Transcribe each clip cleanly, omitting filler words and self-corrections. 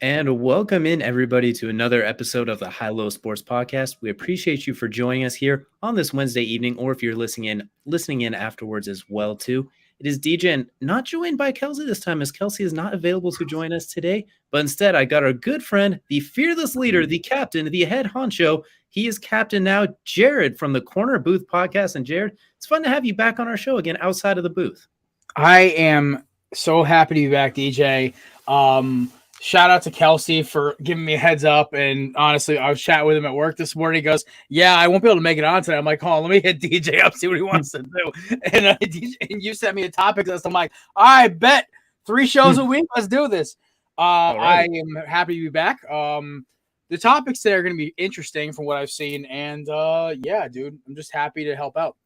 And welcome in everybody to another episode of the High Low Sports Podcast. We appreciate you for joining us here on this Wednesday evening, or if you're listening in afterwards as well too. It is DJ, and not joined by Kelsey this time, as Kelsey is not available to join us today. But instead, I got our good friend, the fearless leader, the captain, the head honcho. He is captain now, Jared from the Korner Booth Podcast. And Jared, it's fun to have you back on our show again outside of the booth. I am so happy to be back, DJ. Shout out to Kelsey for giving me a heads up. And honestly, I was chatting with him at work this morning. He goes, "Yeah, I won't be able to make it on today." I'm like, "Oh, let me hit DJ up, see what he wants to do." And you sent me a topic list. I'm like, "I bet 3 shows a week. Let's do this." Right. I am happy to be back. The topics today are going to be interesting from what I've seen. And yeah, dude, I'm just happy to help out.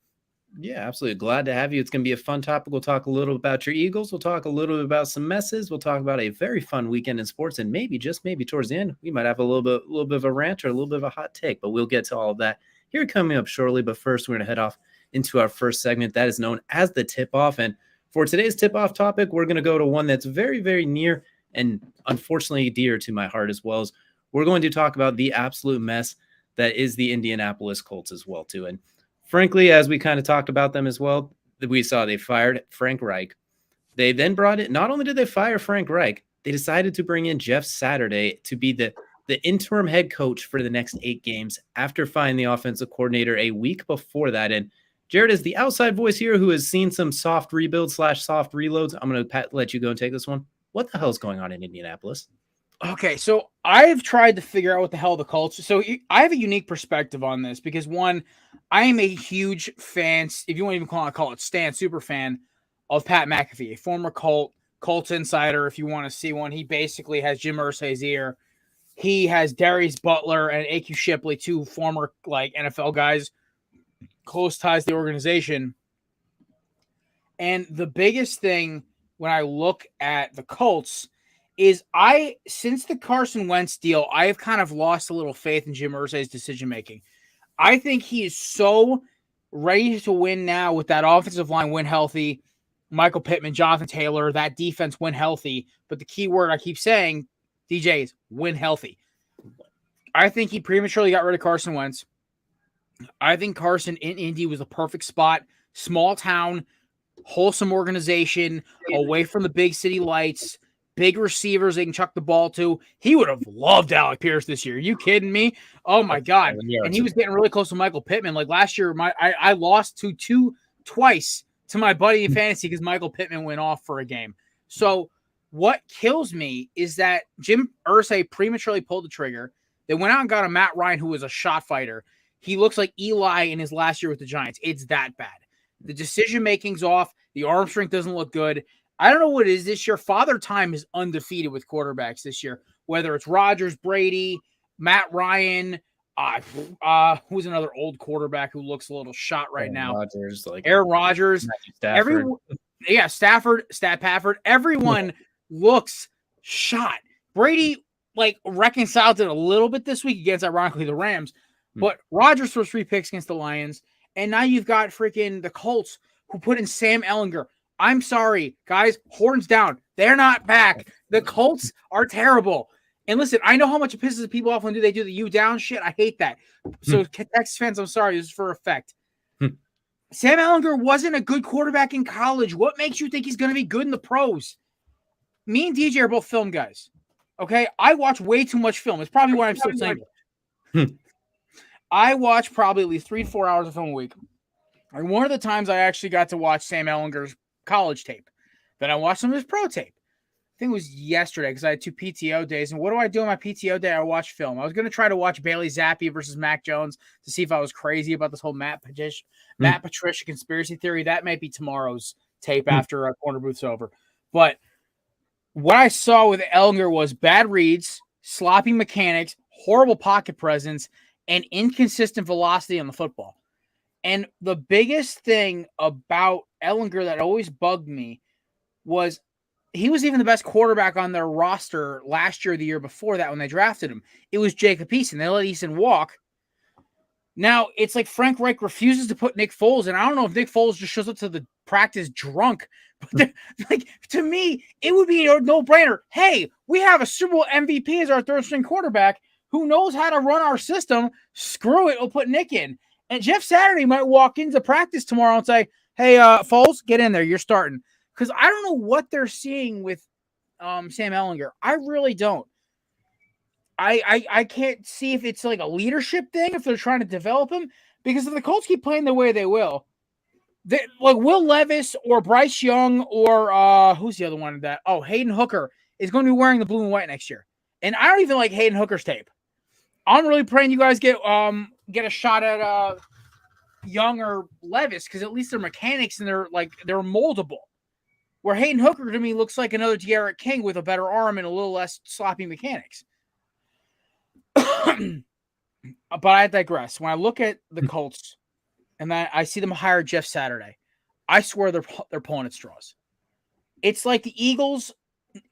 Yeah, absolutely. Glad to have you. It's going to be a fun topic. We'll talk a little about your Eagles. We'll talk a little bit about some messes. We'll talk about a very fun weekend in sports, and maybe, just maybe, towards the end, we might have a little bit of a rant or a little bit of a hot take. But we'll get to all of that here coming up shortly. But first, we're going to head off into our first segment that is known as the tip-off. And for today's tip-off topic, we're going to go to one that's very, very near and unfortunately dear to my heart as well. As we're going to talk about the absolute mess that is the Indianapolis Colts as well too. And frankly, as we kind of talked about them as well, we saw they fired Frank Reich. They then brought in, not only did they fire Frank Reich, they decided to bring in Jeff Saturday to be the interim head coach for the next 8 games after firing the offensive coordinator a week before that. And Jared is the outside voice here who has seen some soft rebuilds / soft reloads. I'm going to let you go and take this one. What the hell is going on in Indianapolis? Okay, so I've tried to figure out what the hell the Colts. So I have a unique perspective on this because, one, I am a huge fan, if you want to even call it stan, super fan of Pat McAfee, a former Colts insider. If you want to see one, he basically has Jim Irsay's ear. He has Darius Butler and A.Q. Shipley, 2 former NFL guys, close ties to the organization. And the biggest thing when I look at the Colts is since the Carson Wentz deal, I have kind of lost a little faith in Jim Irsay's decision-making. I think he is so ready to win now with that offensive line win healthy, Michael Pittman, Jonathan Taylor, that defense win healthy. But the key word I keep saying, DJ, is win healthy. I think he prematurely got rid of Carson Wentz. I think Carson in Indy was the perfect spot. Small town, wholesome organization, away from the big city lights, big receivers they can chuck the ball to. He would have loved Alec Pierce this year. Are you kidding me? Oh, my God. And he was getting really close to Michael Pittman. Like last year, I lost twice to my buddy in fantasy because Michael Pittman went off for a game. So what kills me is that Jim Irsay prematurely pulled the trigger. They went out and got a Matt Ryan who was a shot fighter. He looks like Eli in his last year with the Giants. It's that bad. The decision-making's off. The arm strength doesn't look good. I don't know what it is this year. Father Time is undefeated with quarterbacks this year, whether it's Rodgers, Brady, Matt Ryan, who's another old quarterback who looks a little shot right now? Aaron Rodgers. Stafford, Stat Pafford. Everyone looks shot. Brady, reconciled it a little bit this week against, ironically, the Rams. But Rodgers throws 3 picks against the Lions. And now you've got freaking the Colts who put in Sam Ehlinger. I'm sorry, guys, horns down. They're not back. The Colts are terrible. And listen, I know how much it pisses people off when they do the you down shit. I hate that. So Texas fans, I'm sorry. This is for effect. Sam Ehlinger wasn't a good quarterback in college. What makes you think he's going to be good in the pros? Me and DJ are both film guys. Okay? I watch way too much film. It's probably why I'm so single. I watch probably at least 3 to 4 hours of film a week. And one of the times I actually got to watch Sam Ehlinger's college tape. Then I watched some of his pro tape. I think it was yesterday because I had 2 PTO days. And what do I do on my PTO day? I watch film. I was going to try to watch Bailey Zappi versus Mac Jones to see if I was crazy about this whole Matt Patricia conspiracy theory. That might be tomorrow's tape after Korner Booth's over. But what I saw with Ehlinger was bad reads, sloppy mechanics, horrible pocket presence, and inconsistent velocity on the football. And the biggest thing about Ehlinger that always bugged me was he was even the best quarterback on their roster last year or the year before that when they drafted him. It was Jacob Eason. They let Eason walk. Now, it's like Frank Reich refuses to put Nick Foles, and I don't know if Nick Foles just shows up to the practice drunk. But like, to me, it would be a no-brainer. Hey, we have a Super Bowl MVP as our third-string quarterback who knows how to run our system. Screw it, we'll put Nick in. And Jeff Saturday might walk into practice tomorrow and say, hey, Foles, get in there. You're starting. Because I don't know what they're seeing with Sam Ehlinger. I really don't. I can't see if it's like a leadership thing, if they're trying to develop him, because if the Colts keep playing the way they will, like Will Levis or Bryce Young or who's the other one of that? Oh, Hayden Hooker is going to be wearing the blue and white next year. And I don't even like Hayden Hooker's tape. I'm really praying you guys get a shot at Young or Levis, because at least they're mechanics and they're moldable. Where Hayden Hooker to me looks like another De'Aaron King with a better arm and a little less sloppy mechanics. But I digress. When I look at the Colts and I see them hire Jeff Saturday, I swear they're pulling at straws. It's like the Eagles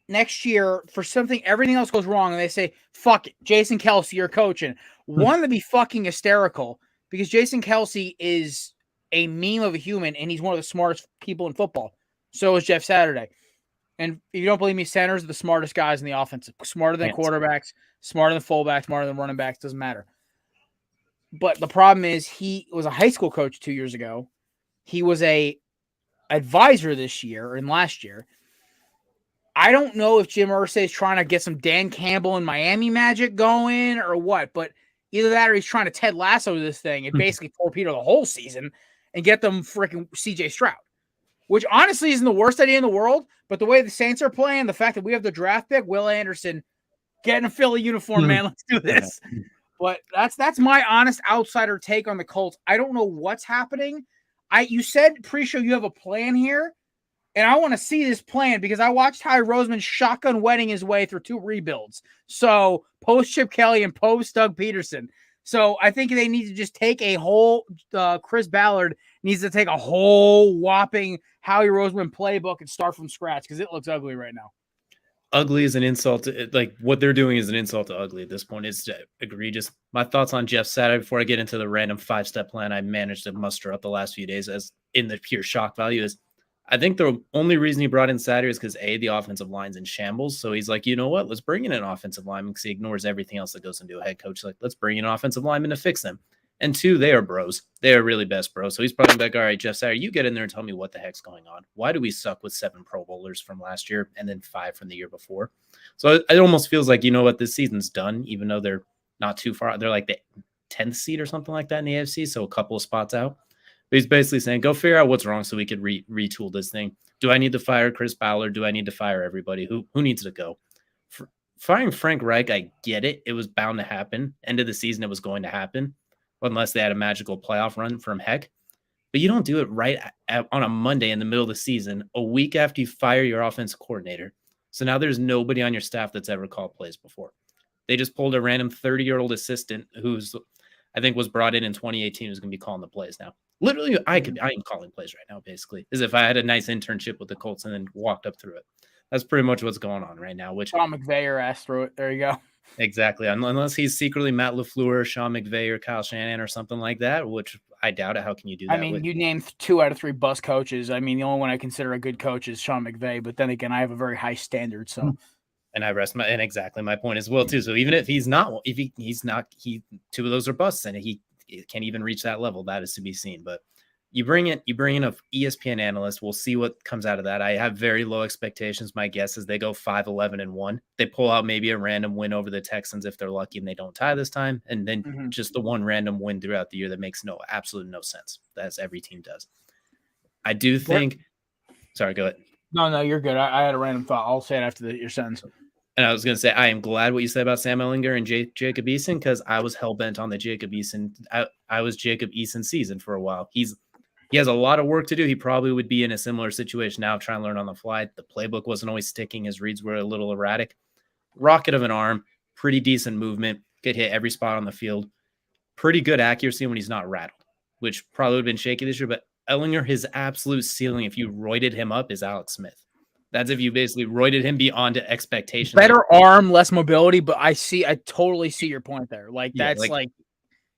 next year, for something, everything else goes wrong, and they say, fuck it, Jason Kelce, you're coaching. One, to be fucking hysterical, because Jason Kelce is a meme of a human, and he's one of the smartest people in football. So is Jeff Saturday. And if you don't believe me, centers are the smartest guys in the offense. Smarter than quarterbacks, smarter than fullbacks, smarter than running backs, doesn't matter. But the problem is he was a high school coach 2 years ago. He was a advisor this year and last year. I don't know if Jim Irsay is trying to get some Dan Campbell and Miami magic going or what, but either that or he's trying to Ted Lasso this thing and basically torpedo the whole season and get them freaking CJ Stroud, which honestly isn't the worst idea in the world. But the way the Saints are playing, the fact that we have the draft pick, Will Anderson, get in a Philly uniform, man. Let's do this. But that's my honest outsider take on the Colts. I don't know what's happening. You said pre-show you have a plan here, and I want to see this plan because I watched Ty Roseman shotgun wedding his way through 2 rebuilds. So post Chip Kelly and post Doug Peterson. So I think they need to just take a whole Chris Ballard needs to take a whole whopping Howie Roseman playbook and start from scratch because it looks ugly right now. Ugly is an insult to, like, what they're doing is an insult to ugly at this point. It's egregious. My thoughts on Jeff Saturday before I get into the random 5-step plan I managed to muster up the last few days as in the pure shock value is I think the only reason he brought in Saturday is because the offensive line's in shambles. So he's like, you know what? Let's bring in an offensive lineman because he ignores everything else that goes into a head coach. Like, let's bring in an offensive lineman to fix them. And 2, they are bros. They are really best bros. So he's probably like, all right, Jeff Saturday, you get in there and tell me what the heck's going on. Why do we suck with 7 Pro Bowlers from last year and then 5 from the year before? So it almost feels like, you know what, this season's done, even though they're not too far. They're like the 10th seed or something like that in the AFC, so a couple of spots out. But he's basically saying, go figure out what's wrong so we could retool this thing. Do I need to fire Chris Ballard? Do I need to fire everybody? Who needs to go? Firing Frank Reich, I get it. It was bound to happen. End of the season, it was going to happen. Unless they had a magical playoff run from heck. But you don't do it right on a Monday in the middle of the season, a week after you fire your offensive coordinator. So now there's nobody on your staff that's ever called plays before. They just pulled a random 30-year-old assistant who's, I think, was brought in 2018 who's going to be calling the plays now. Literally, I am calling plays right now, basically, as if I had a nice internship with the Colts and then walked up through it. That's pretty much what's going on right now. Which Sean McVay asked through it. There you go. Exactly. Unless he's secretly Matt LaFleur, Sean McVay, or Kyle Shanahan or something like that, which I doubt it. How can you do that? I mean, you named 2 out of 3 bus coaches. I mean, the only one I consider a good coach is Sean McVay, but then again, I have a very high standard. So, and I rest and exactly my point as well, too. So even if he's not, he's not, 2 of those are busts and he can't even reach that level. That is to be seen. But you bring in a ESPN analyst. We'll see what comes out of that. I have very low expectations. My guess is they go 5-11-1. They pull out maybe a random win over the Texans if they're lucky and they don't tie this time. And then just the one random win throughout the year that makes absolutely no sense. That's every team does. I do think. Sorry, go ahead. No, you're good. I had a random thought. I'll say it after your sentence. And I was going to say, I am glad what you said about Sam Ehlinger and Jacob Eason because I was hell-bent on the Jacob Eason. I was Jacob Eason season for a while. He has a lot of work to do. He probably would be in a similar situation now, trying to learn on the fly. The playbook wasn't always sticking. His reads were a little erratic. Rocket of an arm, pretty decent movement, could hit every spot on the field. Pretty good accuracy when he's not rattled, which probably would have been shaky this year. But Ehlinger, his absolute ceiling, if you roided him up, is Alex Smith. That's if you basically roided him beyond expectations. Better arm, less mobility, but I totally see your point there. Like, that's like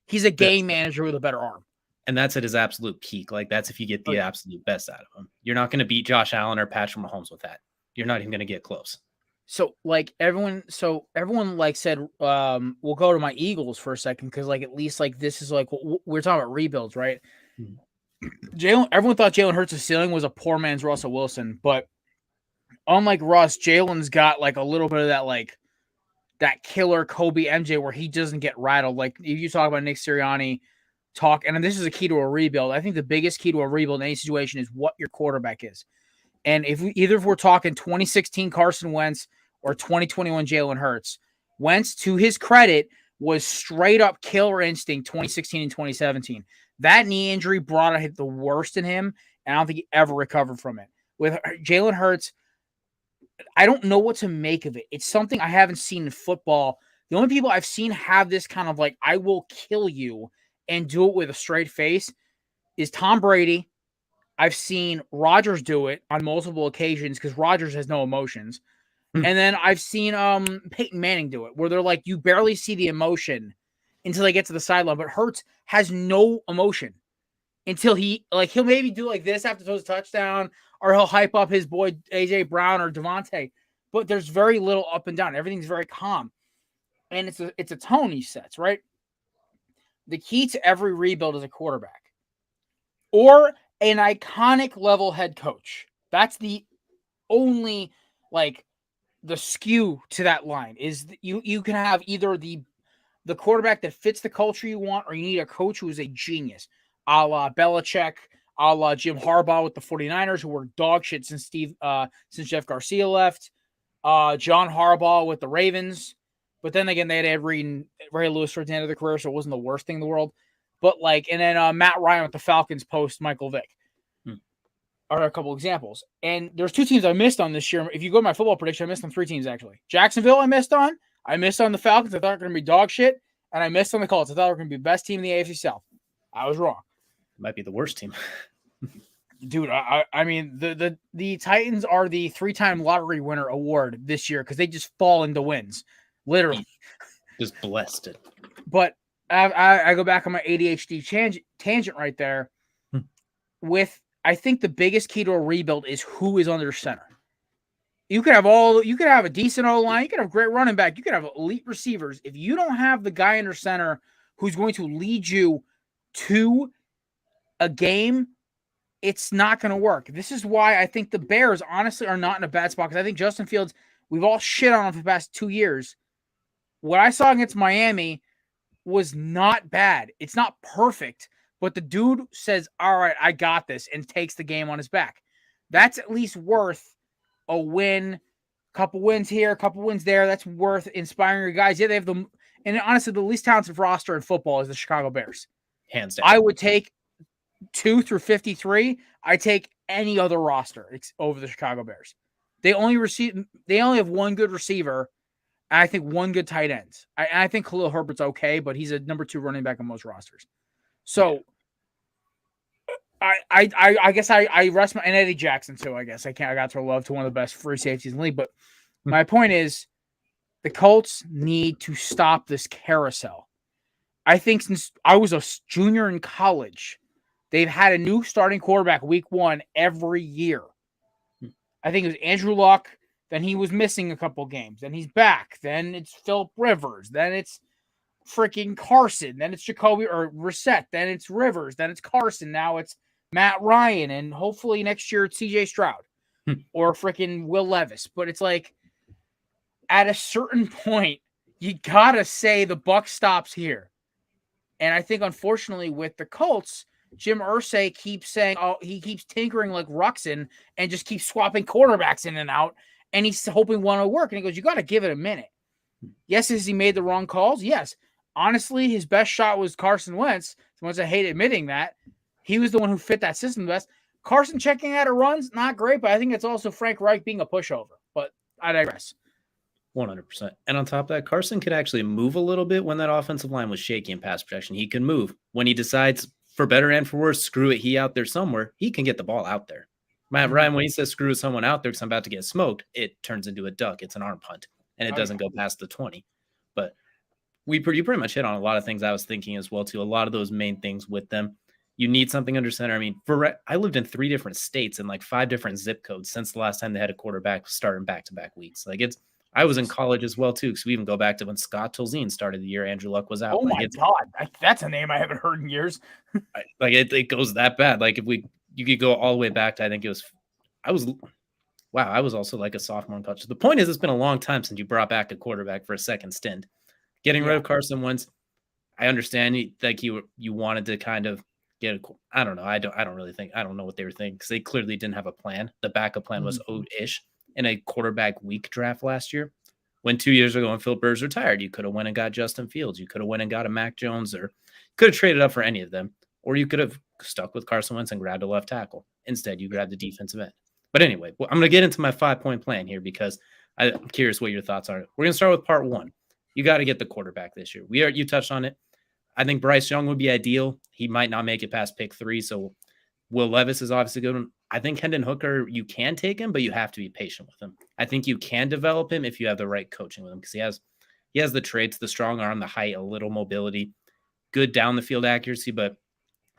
He's a game manager with a better arm. And that's at his absolute peak. Like, that's if you get the absolute best out of him. You're not going to beat Josh Allen or Patrick Mahomes with that. You're not even going to get close. So like everyone like said, we'll go to my Eagles for a second. Cause like, at least like, this is like, we're talking about rebuilds, right? Everyone thought Jalen Hurts' ceiling was a poor man's Russell Wilson, but unlike Russ, Jalen's got like a little bit of that, like that killer Kobe MJ where he doesn't get rattled. Like if you talk about Nick Sirianni and this is a key to a rebuild. I think the biggest key to a rebuild in any situation is what your quarterback is. And if we're talking 2016 Carson Wentz or 2021 Jalen Hurts, Wentz, to his credit, was straight up killer instinct 2016 and 2017. That knee injury brought out the worst in him, and I don't think he ever recovered from it. With Jalen Hurts, I don't know what to make of it. It's something I haven't seen in football. The only people I've seen have this kind of like, I will kill you and do it with a straight face is Tom Brady. I've seen Rodgers do it on multiple occasions because Rodgers has no emotions. And then I've seen Peyton Manning do it where they're like, you barely see the emotion until they get to the sideline. But Hurts has no emotion until he'll maybe do like this after throws a touchdown, or he'll hype up his boy AJ Brown or Devontae. But there's very little up and down. Everything's very calm. And it's a tone he sets, right? The key to every rebuild is a quarterback or an iconic level head coach. That's the only like the skew to that line is you can have either the quarterback that fits the culture you want, or you need a coach who is a genius, a la Belichick, a la Jim Harbaugh with the 49ers, who were dog shit since Jeff Garcia left, John Harbaugh with the Ravens. But then again, they had Ed Reed and Ray Lewis towards the end of their career, so it wasn't the worst thing in the world. But like, and then Matt Ryan with the Falcons post Michael Vick are a couple examples. And there's two teams I missed on this year. If you go to my football prediction, I missed on three teams actually. Jacksonville, I missed on the Falcons. I thought they were going to be dog shit, and I missed on the Colts. I thought they were going to be the best team in the AFC South. I was wrong. Might be the worst team. Dude, I mean, the Titans are the 3-time lottery winner award this year because they just fall into wins. Literally. Just blessed it. But I go back on my ADHD tangent right there with, I think the biggest key to a rebuild is who is under center. You could have a decent O-line, you could have great running back, you could have elite receivers. If you don't have the guy under center who's going to lead you to a game, it's not going to work. This is why I think the Bears honestly are not in a bad spot, because I think Justin Fields, we've all shit on him for the past 2 years. What I saw against Miami was not bad. It's not perfect, but the dude says, all right, I got this, and takes the game on his back. That's at least worth a win, a couple wins here, a couple wins there. That's worth inspiring your guys. Yeah, they have and honestly, the least talented roster in football is the Chicago Bears. Hands down. I would take 2 through 53. I take any other roster over the Chicago Bears. They only have one good receiver, and I think one good tight end. I think Khalil Herbert's okay, but he's a number 2 running back on most rosters. So I guess I rest my, and Eddie Jackson too. I guess I got to love to one of the best free safeties in the league. But my point is, the Colts need to stop this carousel. I think since I was a junior in college, they've had a new starting quarterback week 1 every year. I think it was Andrew Luck. Then he was missing a couple games. Then he's back. Then it's Phillip Rivers. Then it's freaking Carson. Then it's Jacoby or Brissett. Then it's Rivers. Then it's Carson. Now it's Matt Ryan. And hopefully next year it's CJ Stroud or freaking Will Levis. But it's like, at a certain point, you got to say the buck stops here. And I think, unfortunately, with the Colts, Jim Irsay keeps saying, he keeps tinkering like Ruxin and just keeps swapping quarterbacks in and out. And he's hoping one will work. And he goes, you got to give it a minute. Yes, has he made the wrong calls? Yes. Honestly, his best shot was Carson Wentz. As much as I hate admitting that, he was the one who fit that system the best. Carson checking out of runs, not great, but I think it's also Frank Reich being a pushover. But I digress. 100%. And on top of that, Carson could actually move a little bit when that offensive line was shaky in pass protection. He can move. When he decides, for better and for worse, screw it, he out there somewhere, he can get the ball out there. Matt Ryan, when he says screw someone out there because I'm about to get smoked, it turns into a duck. It's an arm punt, and it doesn't go past the 20. But you pretty much hit on a lot of things I was thinking as well too. A lot of those main things with them. You need something under center. I mean, I lived in 3 different states and like 5 different zip codes since the last time they had a quarterback starting back-to-back weeks. Like I was in college as well too, because we even go back to when Scott Tolzien started the year Andrew Luck was out. Oh my God, that's a name I haven't heard in years. Like it goes that bad. Like you could go all the way back to I was also like a sophomore in college. The point is, it's been a long time since you brought back a quarterback for a second stint. Getting rid of Carson Wentz, I understand like you wanted to kind of get I don't know. I don't really think, I don't know what they were thinking, because they clearly didn't have a plan. The backup plan was ish in a quarterback weak draft last year. When 2 years ago when Phil Burrs retired, you could have went and got Justin Fields. You could have went and got a Mac Jones, or could have traded up for any of them, or you could have stuck with Carson Wentz and grabbed a left tackle. Instead, you grabbed the defensive end. But anyway, I'm going to get into my 5-point plan here, because I'm curious what your thoughts are. We're going to start with part 1. You got to get the quarterback this year. You touched on it. I think Bryce Young would be ideal. He might not make it past pick 3. So Will Levis is obviously good. I think Hendon Hooker, you can take him, but you have to be patient with him. I think you can develop him if you have the right coaching with him, because he has the traits, the strong arm, the height, a little mobility, good down the field accuracy. But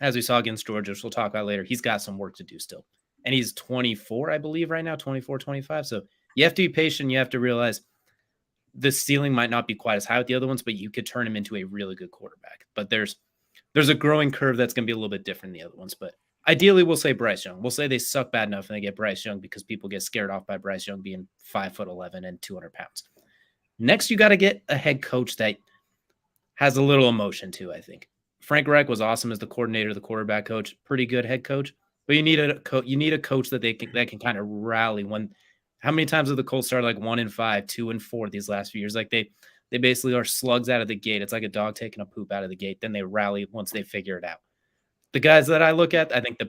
as we saw against Georgia, which we'll talk about later, he's got some work to do still. And he's 24, I believe, right now, 24, 25. So you have to be patient. You have to realize the ceiling might not be quite as high with the other ones, but you could turn him into a really good quarterback. But there's a growing curve that's going to be a little bit different than the other ones. But ideally, we'll say Bryce Young. We'll say they suck bad enough and they get Bryce Young, because people get scared off by Bryce Young being 5'11" and 200 pounds. Next, you got to get a head coach that has a little emotion too, I think. Frank Reich was awesome as the coordinator, the quarterback coach, pretty good head coach. But you need a coach that can kind of rally. How many times have the Colts started like 1-5, 2-4 these last few years? Like they basically are slugs out of the gate. It's like a dog taking a poop out of the gate. Then they rally once they figure it out. The guys that I look at, I think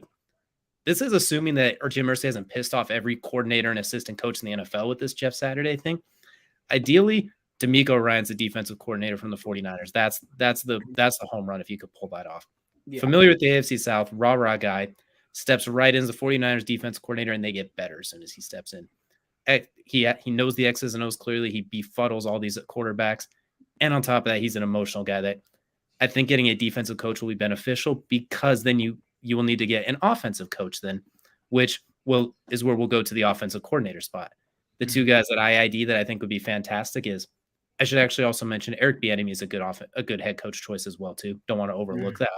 this is assuming that Jim Irsay hasn't pissed off every coordinator and assistant coach in the NFL with this Jeff Saturday thing. Ideally, D'Amico Ryan's the defensive coordinator from the 49ers. That's the home run if you could pull that off. Yeah. Familiar with the AFC South, rah guy, steps right in as the 49ers defensive coordinator, and they get better as soon as he steps in. He knows the X's and O's clearly. He befuddles all these quarterbacks. And on top of that, he's an emotional guy that I think getting a defensive coach will be beneficial, because then you will need to get an offensive coach then, which is where we'll go to the offensive coordinator spot. The two guys that I ID that I think would be fantastic is, I should actually also mention Eric Bieniemy is a good head coach choice as well too. Don't want to overlook that.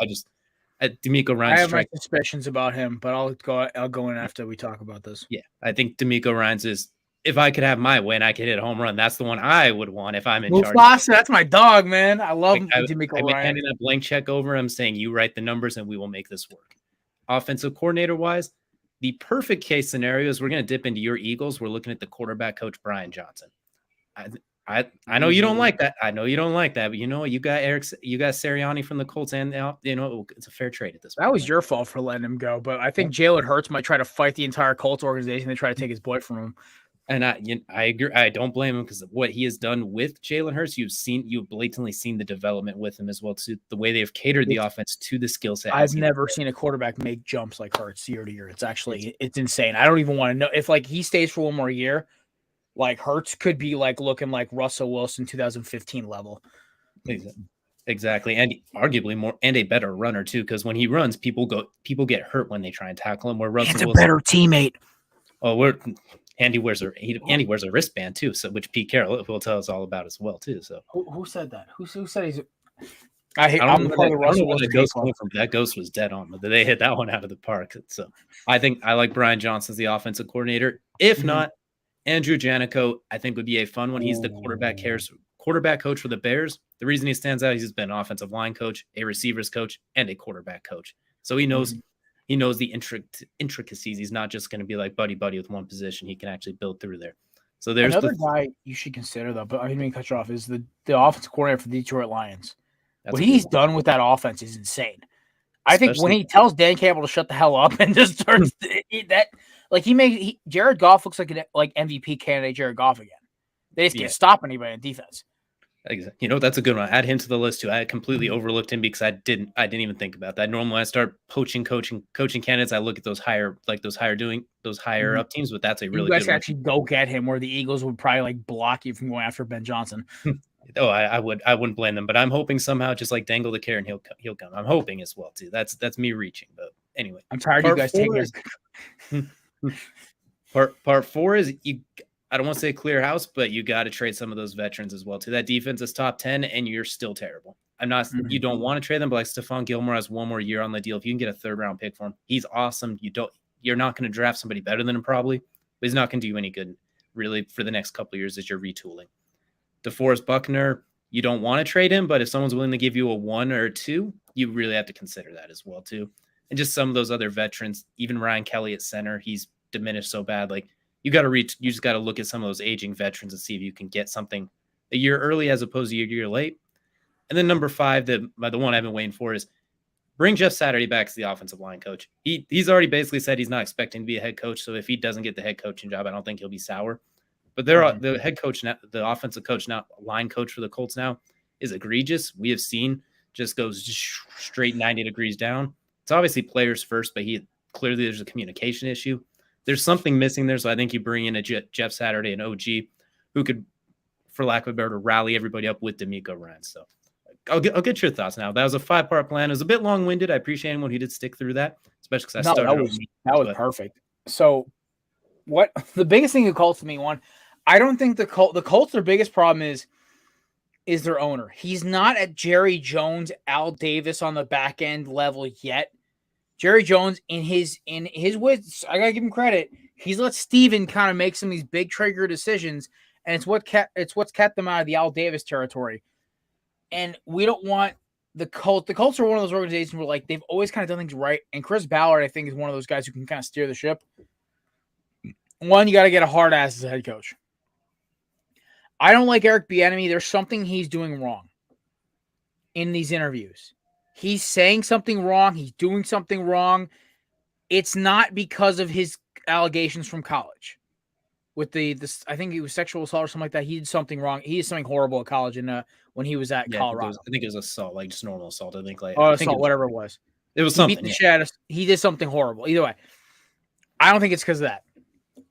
D'Amico Ryan's. I have my suspicions about him, but I'll go in after we talk about this. Yeah, I think D'Amico Ryan's is, if I could have my way and I could hit a home run, that's the one I would want if I'm in charge. That's my dog, man. I love D'Amico Ryan. I'm handing that blank check over. I'm saying, you write the numbers and we will make this work. Offensive coordinator wise, the perfect case scenario is we're going to dip into your Eagles. We're looking at the quarterback coach, Brian Johnson. I know you don't like that. I know you don't like that, but you know what? You got Sirianni from the Colts, and it's a fair trade at this point. That was your fault for letting him go, but I think Jalen Hurts might try to fight the entire Colts organization. They try to take his boy from him. And I agree. I don't blame him, because what he has done with Jalen Hurts, you've blatantly seen the development with him as well, to the way they've catered the offense to the skill set. I've never seen a quarterback make jumps like Hurts year to year. It's insane. I don't even want to know if he stays for one more year. Like Hurts could be looking like Russell Wilson 2015 level. Exactly. And arguably more and a better runner too, because when he runs, people get hurt when they try and tackle him. Where Russell Wilson, a better teammate. Oh, Andy wears a wristband too, so which Pete Carroll will tell us all about as well too. So who said that? Who said he's? I don't know where the ghost came from. That ghost was dead on, but they hit that one out of the park. So I think I like Brian Johnson as the offensive coordinator. If not, Andrew Janico, I think, would be a fun one. He's the quarterback coach for the Bears. The reason he stands out, he's been an offensive line coach, a receivers coach, and a quarterback coach. So he knows the intricacies. He's not just going to be like buddy with one position. He can actually build through there. So there's another guy you should consider, though, but I didn't mean to cut you off, is the offensive coordinator for the Detroit Lions. What he's done with that offense is insane. I think when he tells Dan Campbell to shut the hell up and just starts that, Jared Goff looks like MVP candidate Jared Goff again. They just can't stop anybody in defense. Exactly. That's a good one. Add him to the list too. I completely overlooked him because I didn't even think about that. Normally, I start poaching coaching candidates. I look at those higher up teams, but that's a really good one. You guys actually go get him, where the Eagles would probably block you from going after Ben Johnson. Oh, I wouldn't blame them, but I'm hoping somehow just like dangle the carrot and he'll come. I'm hoping as well too. That's me reaching, but anyway. I'm tired of you guys taking is, part 4 is you. I don't want to say clear house, but you got to trade some of those veterans as well too. That defense is top 10, and you're still terrible. I'm not. Mhm. You don't want to trade them, but like Stephon Gilmore has one more year on the deal. If you can get a 3rd round pick for him, he's awesome. You're not going to draft somebody better than him probably, but he's not going to do you any good really for the next couple of years as you're retooling. DeForest Buckner, you don't want to trade him, but if someone's willing to give you a 1 or a 2, you really have to consider that as well too. And just some of those other veterans, even Ryan Kelly at center, he's diminished so bad. Like you just got to look at some of those aging veterans and see if you can get something a year early as opposed to a year late. And then number 5, the one I've been waiting for is bring Jeff Saturday back as the offensive line coach. He's already basically said he's not expecting to be a head coach. So if he doesn't get the head coaching job, I don't think he'll be sour. But the head coach now, the offensive coach now, line coach for the Colts now is egregious. We have seen just goes straight 90 degrees down. It's obviously players first, but clearly there's a communication issue. There's something missing there. So I think you bring in a Jeff Saturday, an OG, who could, for lack of a better, rally everybody up with D'Amico Ryans. So I'll get your thoughts now. That was a 5-part plan. It was a bit long-winded. I appreciate anyone who did stick through that, especially because I started. That was perfect. So what the biggest thing the Colts to me, I don't think the Colts, their biggest problem is their owner. He's not at Jerry Jones, Al Davis on the back end level yet. Jerry Jones in his wits, I gotta give him credit. He's let Steven kind of make some of these big trigger decisions, and it's what's kept them out of the Al Davis territory. And we don't want the Colts. The Colts are one of those organizations where like they've always kind of done things right. And Chris Ballard, I think, is one of those guys who can kind of steer the ship. One, you got to get a hard ass as a head coach. I don't like Eric Bieniemy. There's something he's doing wrong in these interviews. He's saying something wrong. He's doing something wrong. It's not because of his allegations from college. With I think it was sexual assault or something like that. He did something wrong. He did something horrible at college when he was at Colorado. I think it was assault, like just normal assault. I think assault, whatever it was. It was something. He did something horrible. Either way, I don't think it's because of that.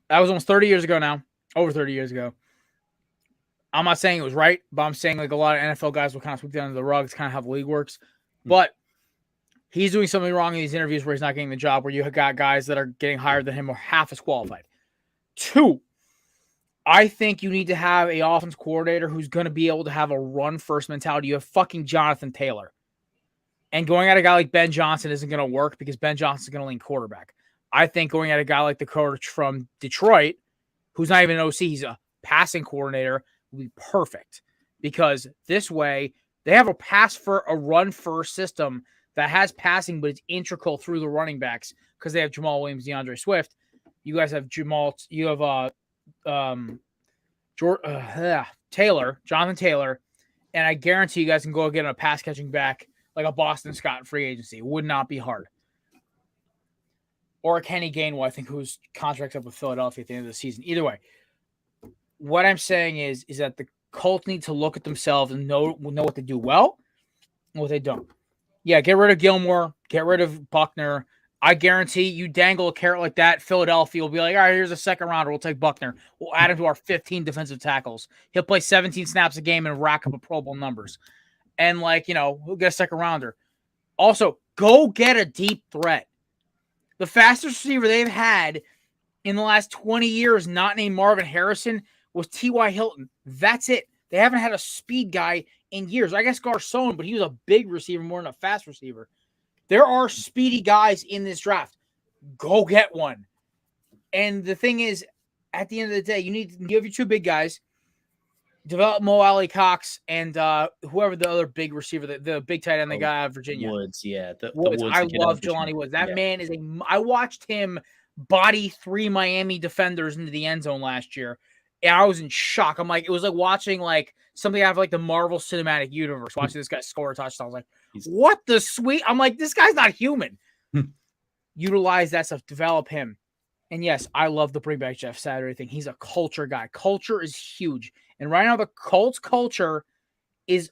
That was almost 30 years ago now. Over 30 years ago. I'm not saying it was right, but I'm saying like a lot of NFL guys will kind of sweep that under the rug. It's kind of how the league works. But he's doing something wrong in these interviews where he's not getting the job, where you have got guys that are getting higher than him or half as qualified. 2, I think you need to have an offense coordinator who's going to be able to have a run-first mentality. You have fucking Jonathan Taylor. And going at a guy like Ben Johnson isn't going to work because Ben Johnson's going to lean quarterback. I think going at a guy like the coach from Detroit, who's not even an OC, he's a passing coordinator, would be perfect. Because this way, they have a run-first system that has passing, but it's integral through the running backs because they have Jamal Williams, DeAndre Swift. You guys have Jonathan Taylor, and I guarantee you guys can go get a pass catching back like a Boston Scott in free agency. It would not be hard. Or a Kenny Gainwell, I think, whose contract's up with Philadelphia at the end of the season. Either way, what I'm saying is that the Colts need to look at themselves and know what they do well and what they don't. Yeah, get rid of Gilmore, get rid of Buckner. I guarantee you dangle a carrot like that, Philadelphia will be like, all right, here's a second rounder. We'll take Buckner. We'll add him to our 15 defensive tackles. He'll play 17 snaps a game and rack up a Pro Bowl numbers. And we'll get a second rounder. Also, go get a deep threat. The fastest receiver they've had in the last 20 years, not named Marvin Harrison, was T.Y. Hilton. That's it. They haven't had a speed guy in years. I guess Garcon, but he was a big receiver more than a fast receiver. There are speedy guys in this draft. Go get one. And the thing is, at the end of the day, you need to give your 2 big guys, develop Mo Alley Cox and whoever the other big receiver, the big tight end they got out of Virginia. Woods, yeah. Woods. I love Jelani Woods. That man is I watched him body 3 Miami defenders into the end zone last year. And I was in shock. I'm like, it was like watching something out of the Marvel Cinematic Universe, watching this guy score a touchdown. I was like, what the sweet? I'm like, this guy's not human. Utilize that stuff, develop him. And yes, I love the bring back Jeff Saturday thing. He's a culture guy. Culture is huge. And right now, the Colts culture is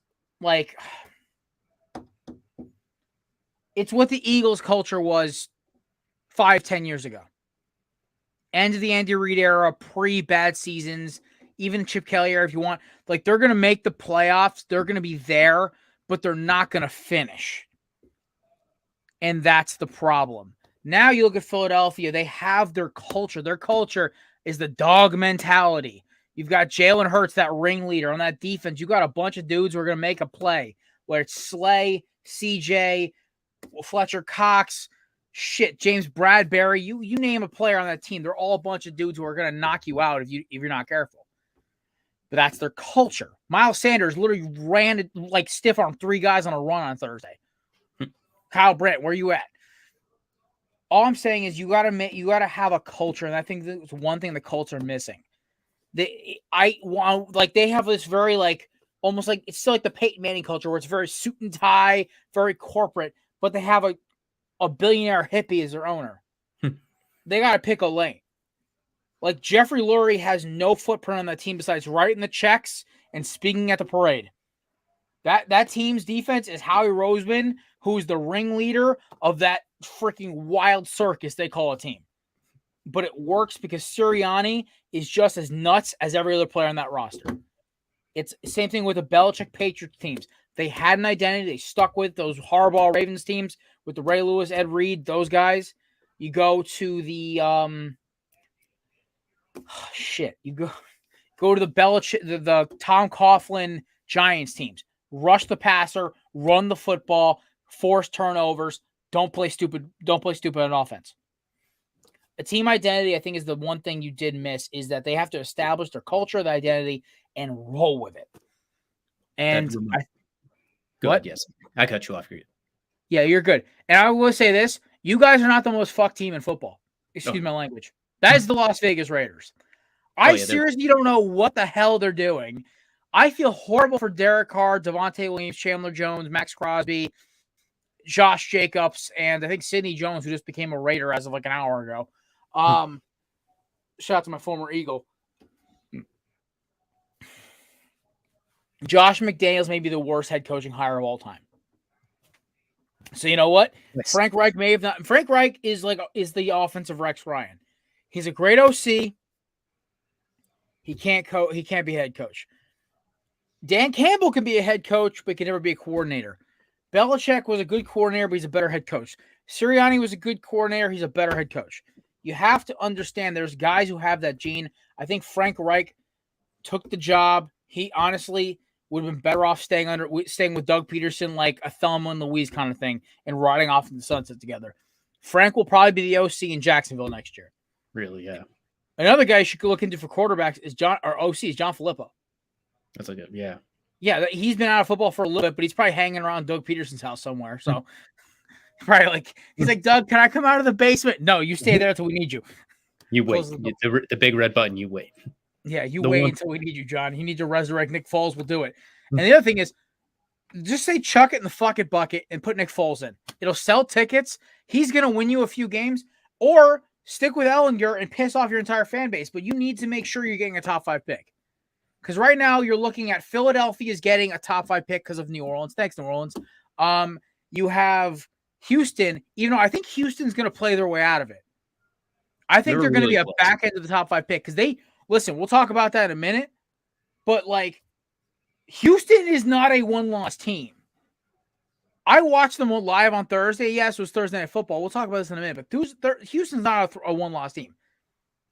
it's what the Eagles culture was 5-10 years ago. End of the Andy Reid era, pre-bad seasons. even Chip Kelly era if you want. Like, they're going to make the playoffs. They're going to be there, but they're not going to finish. And that's the problem. Now you look at Philadelphia. They have their culture. Their culture is the dog mentality. You've got Jalen Hurts, that ringleader on that defense. You got a bunch of dudes who are going to make a play, whether it's Slay, CJ, Fletcher Cox, James Bradbury. You name a player on that team. They're all a bunch of dudes who are going to knock you out if you're not careful. But that's their culture. Miles Sanders literally ran it like stiff arm 3 guys on a run on Thursday. Kyle Brandt, where you at? All I'm saying is you got to have a culture, and I think that's one thing the Colts are missing. They have this very almost like it's still like the Peyton Manning culture where it's very suit and tie, very corporate, but they have a billionaire hippie as their owner. They got to pick a lane. Like Jeffrey Lurie has no footprint on that team besides writing the checks and speaking at the parade. That team's defense is Howie Roseman, who's the ringleader of that freaking wild circus they call a team. But it works because Sirianni is just as nuts as every other player on that roster. It's the same thing with the Belichick Patriots teams. They had an identity. They stuck with those Harbaugh Ravens teams with the Ray Lewis, Ed Reed, those guys. You go to the You go to the Belichick, the Tom Coughlin Giants teams. Rush the passer, run the football, force turnovers. Don't play stupid on offense. A team identity, I think, is the one thing you did miss, is that they have to establish their culture, their identity, and roll with it. And go ahead, yes. I cut you off. Yeah, you're good. And I will say this. You guys are not the most fucked team in football. Excuse my language. That is the Las Vegas Raiders. I seriously don't know what the hell they're doing. I feel horrible for Derek Carr, Devontae Williams, Chandler Jones, Max Crosby, Josh Jacobs, and I think Sidney Jones, who just became a Raider as of like an hour ago. Shout out to my former Eagle. Josh McDaniels may be the worst head coaching hire of all time. So you know what? Yes. Frank Reich may have not. Frank Reich is the offensive Rex Ryan. He's a great OC. He can't be head coach. Dan Campbell can be a head coach, but can never be a coordinator. Belichick was a good coordinator, but he's a better head coach. Sirianni was a good coordinator. He's a better head coach. You have to understand there's guys who have that gene. I think Frank Reich took the job. He honestly would have been better off staying with Doug Peterson, like a Thelma and Louise kind of thing, and riding off in the sunset together. Frank will probably be the OC in Jacksonville next year. Really, yeah. Another guy you should look into for quarterbacks is John Filippo. That's a good, yeah. Yeah, he's been out of football for a little bit, but he's probably hanging around Doug Peterson's house somewhere. So probably he's like, Doug, can I come out of the basement? No, you stay there until we need you. You wait. The big red button, you wait. Yeah, wait until we need you, John. You need to resurrect Nick Foles, we'll do it. And the other thing is, just say chuck it in the fucking bucket and put Nick Foles in. It'll sell tickets. He's going to win you a few games. Or stick with Ellinger and piss off your entire fan base. But you need to make sure you're getting a top 5 pick. Because right now you're looking at Philadelphia's getting a top 5 pick because of New Orleans. Thanks, New Orleans. You have Houston, even though I think Houston's going to play their way out of it. I think they're going to be a back end of the top 5 pick because listen, we'll talk about that in a minute. But Houston is not a one-loss team. I watched them live on Thursday. Yes, it was Thursday Night Football. We'll talk about this in a minute. But Houston's not a one-loss team.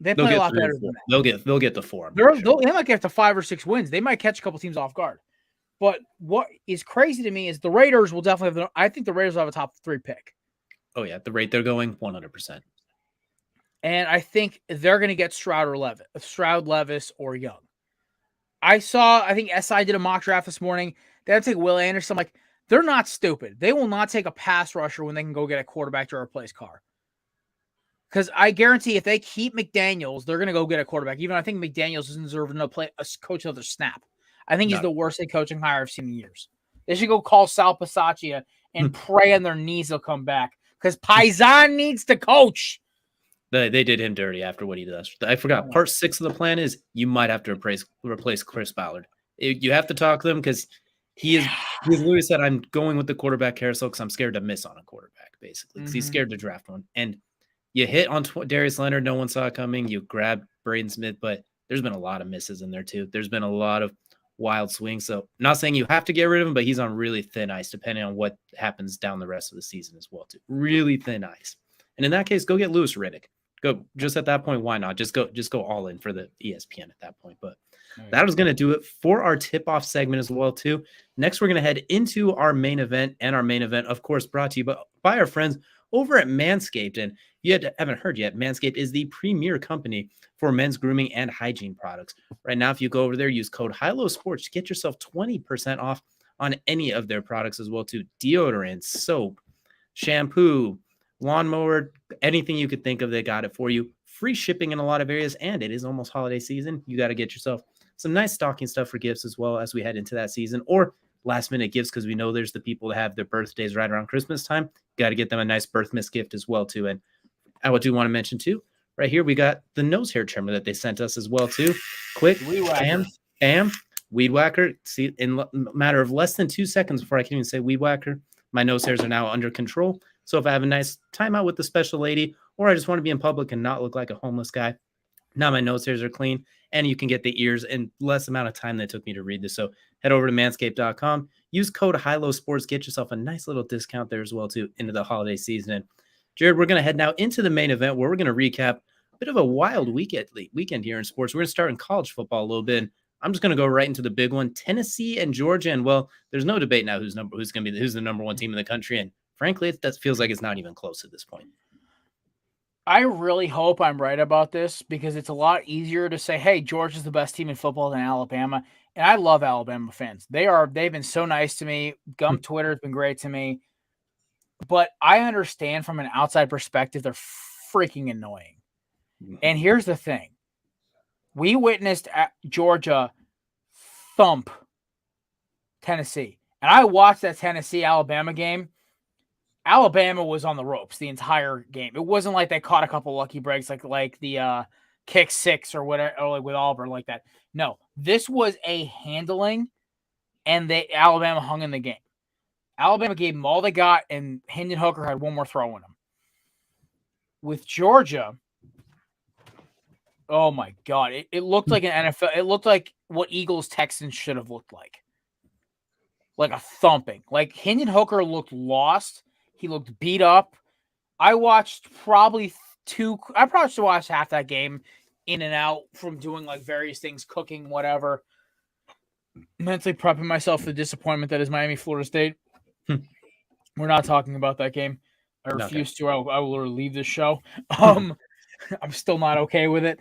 They play a lot better than that. They'll get the 4. They might get to 5 or 6 wins. They might catch a couple teams off guard. But what is crazy to me is the Raiders will definitely have I think the Raiders will have a top 3 pick. Oh, yeah. The rate they're going, 100%. And I think they're going to get Stroud, Levis, or Young. I think SI did a mock draft this morning. They had to take Will Anderson. They're not stupid. They will not take a pass rusher when they can go get a quarterback to replace Carr. Because I guarantee if they keep McDaniels, they're going to go get a quarterback. Even I think McDaniels doesn't deserve to play a coach another snap. I think he's the worst head coaching hire I've seen in years. They should go call Sal Pasaccia and pray on their knees he'll come back. Because Paisan needs to coach. They did him dirty after what he does. I forgot. Part 6 of the plan is you might have to replace Chris Ballard. You have to talk to him because he's literally said, I'm going with the quarterback carousel because I'm scared to miss on a quarterback, basically. Because he's scared to draft one. And you hit on Darius Leonard. No one saw it coming. You grabbed Braden Smith. But there's been a lot of misses in there too. There's been a lot of wild swings. So not saying you have to get rid of him, but he's on really thin ice depending on what happens down the rest of the season as well too. Really thin ice. And in that case, go get Lewis Riddick. Go just at that point. Why not? Just go all in for the ESPN at that point. But that was going to do it for our tip-off segment as well too. Next, we're going to head into our main event, and our main event, of course, brought to you by our friends over at Manscaped. And if you haven't heard yet, Manscaped is the premier company for men's grooming and hygiene products. Right now, if you go over there, use code HILOSPORTS to get yourself 20% off on any of their products as well too. Deodorant, soap, shampoo, lawnmower, anything you could think of, they got it for you. Free shipping in a lot of areas, and it is almost holiday season. You got to get yourself some nice stocking stuff for gifts as well as we head into that season, or last minute gifts, because we know there's the people that have their birthdays right around Christmas time. Got to get them a nice birthmas gift as well too. And I do want to mention too, right here we got the nose hair trimmer that they sent us as well too. Quick, bam, weed whacker. See, in a matter of less than 2 seconds before I can even say weed whacker, my nose hairs are now under control. So if I have a nice time out with the special lady, or I just want to be in public and not look like a homeless guy, now my nose hairs are clean, and you can get the ears in less amount of time than it took me to read this. So head over to manscaped.com, use code HILOSPORTS, get yourself a nice little discount there as well too into the holiday season. And Jared, we're going to head now into the main event where we're going to recap a bit of a wild weekend here in sports. We're going to start in college football a little bit. I'm just going to go right into the big one, Tennessee and Georgia. And well, there's no debate now who's the number one team in the country. And frankly, that feels like it's not even close at this point. I really hope I'm right about this, because it's a lot easier to say, hey, Georgia's the best team in football than Alabama. And I love Alabama fans. They've been so nice to me. Gump Twitter has been great to me. But I understand from an outside perspective, they're freaking annoying. And here's the thing. We witnessed Georgia thump Tennessee. And I watched that Tennessee-Alabama game. Alabama was on the ropes the entire game. It wasn't like they caught a couple lucky breaks like the kick six or whatever, or like with Auburn like that. No, this was a handling, and Alabama hung in the game. Alabama gave them all they got, and Hendon Hooker had one more throw in them. With Georgia, oh my God, it looked like an NFL. It looked like what Eagles Texans should have looked like a thumping. Like Hendon Hooker looked lost. He looked beat up. I probably should watch half that game in and out from doing like various things, cooking, whatever. Mentally prepping myself for the disappointment that is Miami, Florida State. We're not talking about that game. I refuse to. I will leave this show. I'm still not okay with it.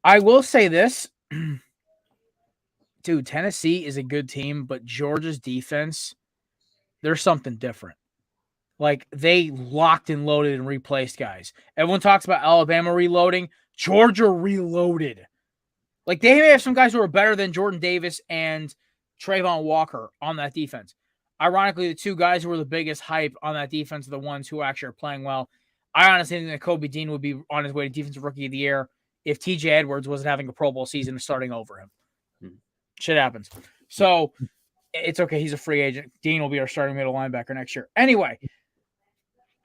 I will say this. Dude, Tennessee is a good team, but Georgia's defense, there's something different. Like, they locked and loaded and replaced guys. Everyone talks about Alabama reloading. Georgia reloaded. Like, they may have some guys who are better than Jordan Davis and Trayvon Walker on that defense. Ironically, the two guys who were the biggest hype on that defense are the ones who actually are playing well. I honestly think that Kobe Dean would be on his way to Defensive Rookie of the Year if TJ Edwards wasn't having a Pro Bowl season and starting over him. Shit happens. So, it's okay. He's a free agent. Dean will be our starting middle linebacker next year. Anyway,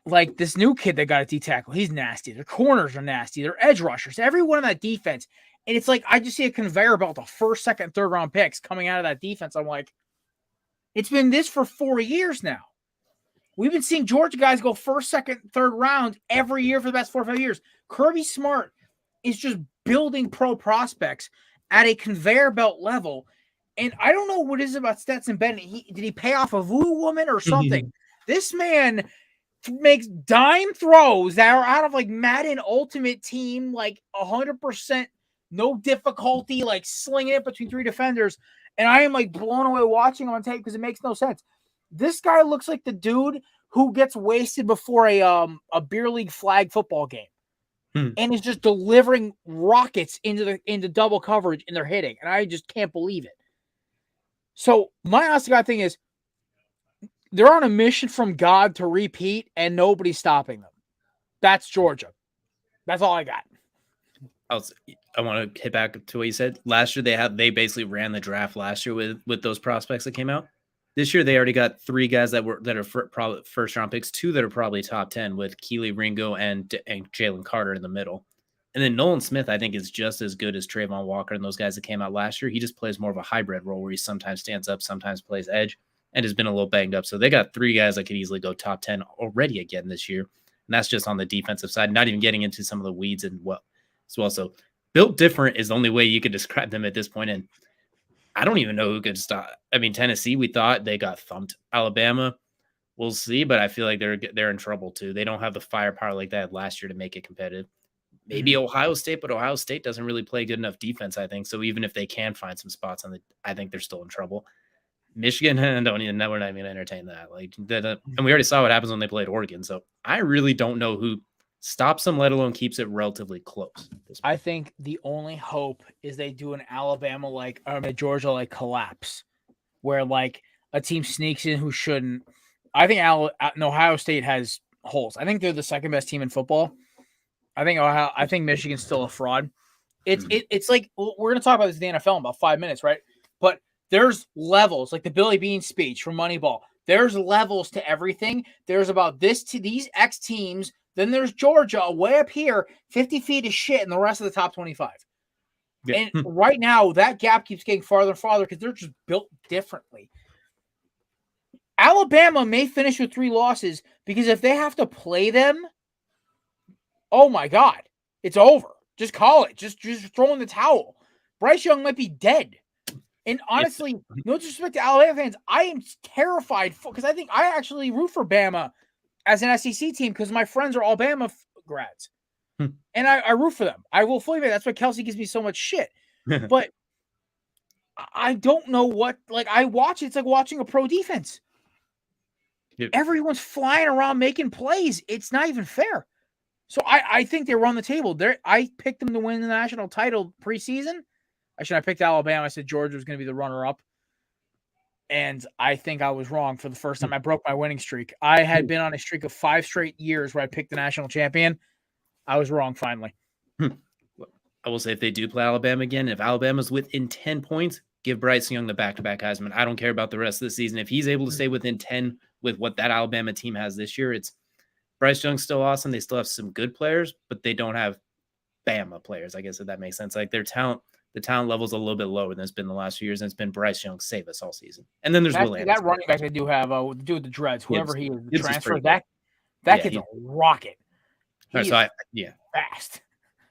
like this new kid that got a D-tackle, he's nasty. Their corners are nasty. Their edge rushers, everyone on that defense. And it's like, I just see a conveyor belt of first, second, third round picks coming out of that defense. I'm like, it's been this for 4 years now. We've been seeing Georgia guys go first, second, third round every year for the past 4 or 5 years. Kirby Smart is just building pro prospects at a conveyor belt level. And I don't know what it is about Stetson Bennett. Did he pay off a voodoo woman or something? This man makes dime throws that are out of like Madden Ultimate Team, like 100%, no difficulty, like slinging it between 3 defenders. And I am like blown away watching him on tape because it makes no sense. This guy looks like the dude who gets wasted before a beer league flag football game and is just delivering rockets into double coverage, and they're hitting. And I just can't believe it. So my honest to God thing is, they're on a mission from God to repeat, and nobody's stopping them. That's Georgia. That's all I got. I want to hit back to what you said. Last year, they basically ran the draft last year with those prospects that came out. This year, they already got 3 guys that are probably first round picks, 2 that are probably top 10 with Keely Ringo and Jalen Carter in the middle. And then Nolan Smith, I think, is just as good as Trayvon Walker and those guys that came out last year. He just plays more of a hybrid role where he sometimes stands up, sometimes plays edge, and has been a little banged up. So they got 3 guys that could easily go top 10 already again this year. And that's just on the defensive side, not even getting into some of the weeds as well. So built different is the only way you could describe them at this point. And I don't even know who could stop. I mean, Tennessee, we thought they got thumped. Alabama, we'll see, but I feel like they're in trouble too. They don't have the firepower like they had last year to make it competitive. Maybe Ohio State, but Ohio State doesn't really play good enough defense, I think. So even if they can find some spots I think they're still in trouble. Michigan, don't even know. We're not even going to entertain that. And we already saw what happens when they played Oregon. So I really don't know who stops them, let alone keeps it relatively close. I think the only hope is they do an Alabama a Georgia collapse, where a team sneaks in who shouldn't. I think Ohio State has holes. I think they're the second best team in football. I think Michigan's still a fraud. It's like we're going to talk about this in the NFL in about 5 minutes, right? But there's levels, like the Billy Bean speech from Moneyball. There's levels to everything. There's about these X teams. Then there's Georgia way up here, 50 feet of shit, and the rest of the top 25. Yeah. And right now, that gap keeps getting farther and farther because they're just built differently. Alabama may finish with 3 losses because if they have to play them, oh my God, it's over. Just call it. Just throw in the towel. Bryce Young might be dead. And honestly, no disrespect to Alabama fans, I am terrified because I think I actually root for Bama as an SEC team because my friends are all Bama grads. And I root for them. I will fully admit that's why Kelsey gives me so much shit. But I don't know what, I watch it. It's like watching a pro defense. Yep. Everyone's flying around making plays. It's not even fair. So I think they were on the table. I picked them to win the national title preseason. Actually, I picked Alabama. I said Georgia was going to be the runner-up. And I think I was wrong for the first time. I broke my winning streak. I had been on a streak of 5 straight years where I picked the national champion. I was wrong finally. I will say if they do play Alabama again, if Alabama's within 10 points, give Bryce Young the back-to-back Heisman. I don't care about the rest of the season. If he's able to stay within 10 with what that Alabama team has this year, it's Bryce Young's still awesome. They still have some good players, but they don't have Bama players, I guess, if that makes sense. Their talent, the talent level's a little bit lower than it's been the last few years, and it's been Bryce Young save us all season. And then there's Will Anderson. That running back they do have, the dude with the dreads, whoever he is, the transfer, that kid's a rocket. He's fast.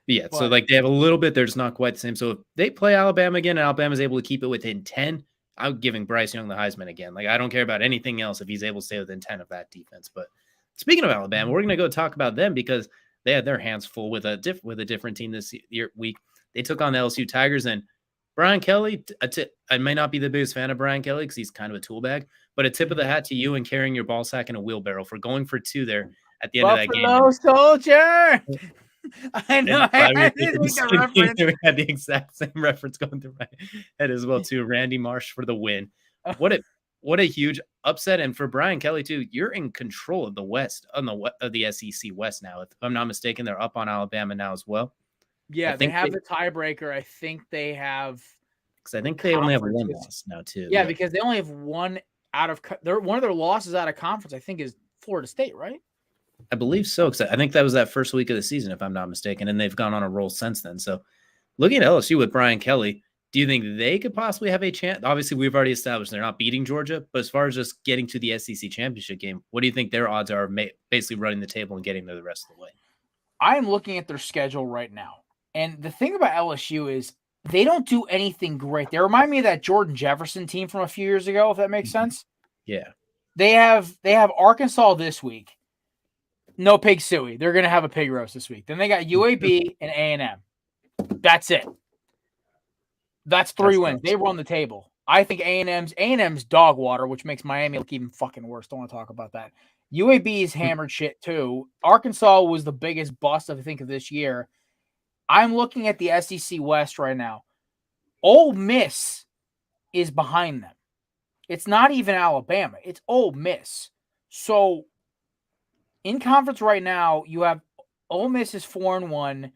Yeah, but, so they have a little bit. They're just not quite the same. So if they play Alabama again and Alabama's able to keep it within 10, I'm giving Bryce Young the Heisman again. I don't care about anything else if he's able to stay within 10 of that defense. But speaking of Alabama, we're going to go talk about them because they had their hands full with a different team this week. They took on the LSU Tigers, and Brian Kelly, I may not be the biggest fan of Brian Kelly because he's kind of a tool bag, but a tip of the hat to you and carrying your ball sack in a wheelbarrow for going for 2 there at the end of that game. Buffalo Soldier! I know. We had the exact same reference going through my head as well, too. Randy Marsh for the win. What a huge upset. And for Brian Kelly, too, you're in control of the West, of the SEC West now. If I'm not mistaken, they're up on Alabama now as well. Yeah, they have the tiebreaker. I think they have. Because I think they only have 1 loss now, too. Yeah, because they only have one of their losses out of conference, I think, is Florida State, right? I believe so. Because I think that was that first week of the season, if I'm not mistaken. And they've gone on a roll since then. So looking at LSU with Brian Kelly, do you think they could possibly have a chance? Obviously, we've already established they're not beating Georgia. But as far as just getting to the SEC championship game, what do you think their odds are basically running the table and getting there the rest of the way? I'm looking at their schedule right now. And the thing about LSU is they don't do anything great. They remind me of that Jordan Jefferson team from a few years ago, if that makes sense. Yeah. They have Arkansas this week. No pig suey. They're going to have a pig roast this week. Then they got UAB and A&M. That's it. That's 3 wins. They run the table. I think A&M's dog water, which makes Miami look even fucking worse. Don't want to talk about that. UAB is hammered shit too. Arkansas was the biggest bust, I think, of this year. I'm looking at the SEC West right now. Ole Miss is behind them. It's not even Alabama. It's Ole Miss. So in conference right now, you have Ole Miss is 4-1,